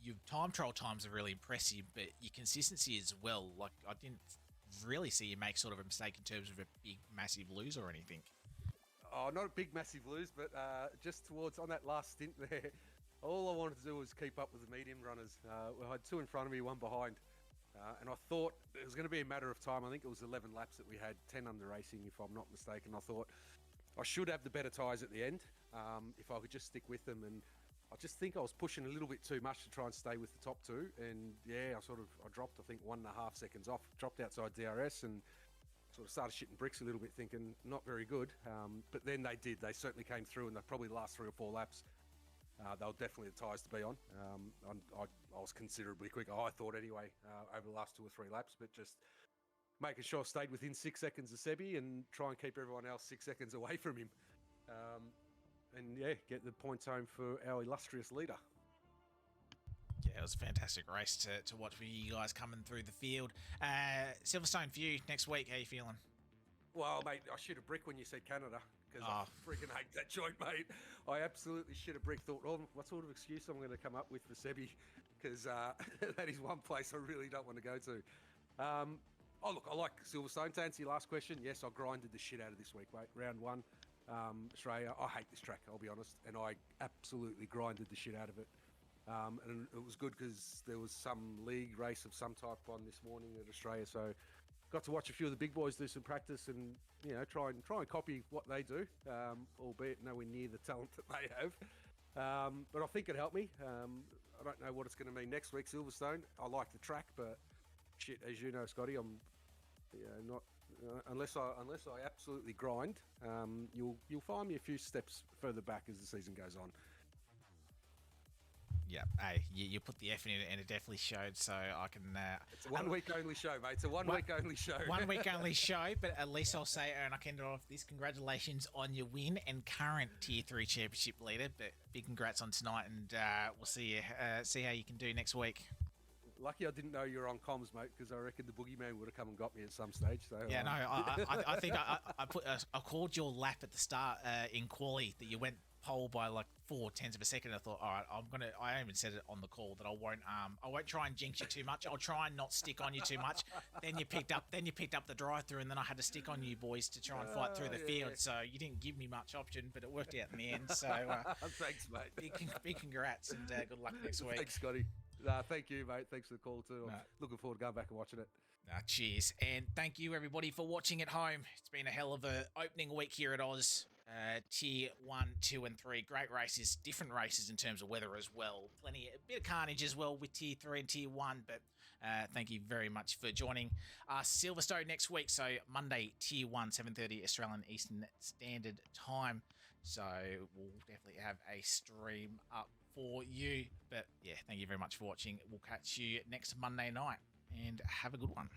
Speaker 1: your time trial times are really impressive, but your consistency as well. Like, I didn't really see you make sort of a mistake in terms of a big, massive lose or anything.
Speaker 4: Oh, not a big, massive lose, but just towards on that last stint there, all I wanted to do was keep up with the medium runners. I had 2 in front of me, 1 behind. And I thought it was going to be a matter of time. I think it was 11 laps that we had, 10 under racing, if I'm not mistaken. I thought I should have the better tyres at the end if I could just stick with them. And I just think I was pushing a little bit too much to try and stay with the top 2. And yeah, I dropped, I think, 1.5 seconds off, dropped outside DRS and sort of started shitting bricks a little bit, thinking not very good. But then they did. They certainly came through, and they probably the last 3 or 4 laps. They were definitely the tyres to be on. I was considerably quicker, I thought anyway, over the last 2 or 3 laps, but just making sure I stayed within 6 seconds of Sebi and try and keep everyone else 6 seconds away from him. And yeah, get the points home for our illustrious leader.
Speaker 1: Yeah, it was a fantastic race to watch for you guys coming through the field. Silverstone for you next week, how you feeling?
Speaker 4: Well, mate, I shit a brick when you said Canada because I freaking hate that joint, mate. I absolutely shit a brick. Thought, oh, what sort of excuse I'm going to come up with for Sebi because that is one place I really don't want to go to. Oh, look, I like Silverstone. To answer your last question, yes, I grinded the shit out of this week, mate. Round 1, Australia. I hate this track, I'll be honest, and I absolutely grinded the shit out of it. And it was good because there was some league race of some type on this morning at Australia, so got to watch a few of the big boys do some practice and, you know, try and copy what they do, albeit nowhere near the talent that they have. But I think it helped me. I don't know what it's going to mean next week, Silverstone. I like the track, but shit, as you know, Scotty, I'm not unless I absolutely grind. You'll find me a few steps further back as the season goes on.
Speaker 1: Yeah, hey, you put the effort in it, and it definitely showed. So I can.
Speaker 4: It's a 1 week only show, mate. It's a one week only show.
Speaker 1: 1 week only show, but at least I'll say, and I can end off this. Congratulations on your win and current Tier 3 championship leader. But big congrats on tonight, and we'll see how you can do next week.
Speaker 4: Lucky I didn't know you were on comms, mate, because I reckon the boogeyman would have come and got me at some stage. So
Speaker 1: yeah, no, I think I called your lap at the start in quali that you went pole by like 0.4 of a second. I thought, all right, I even said it on the call that I won't try and jinx you too much. I'll try and not stick on you too much. Then you picked up the drive-through, and then I had to stick on you boys to try and fight through the field. So you didn't give me much option, but it worked out in the end. So
Speaker 4: thanks, mate.
Speaker 1: Big congrats, and good luck next week.
Speaker 4: Thanks, Scotty. Thank you, mate. Thanks for the call too. I'm looking forward to going back and watching it.
Speaker 1: Cheers, and thank you everybody for watching at home. It's been a hell of a opening week here at Oz. Tier 1, 2 and 3, great races, different races in terms of weather as well. A bit of carnage as well with Tier 3 and Tier 1, but thank you very much for joining us. Silverstone next week, so Monday, Tier 1, 7:30 Australian Eastern Standard Time. So we'll definitely have a stream up for you. But yeah, thank you very much for watching. We'll catch you next Monday night, and have a good one.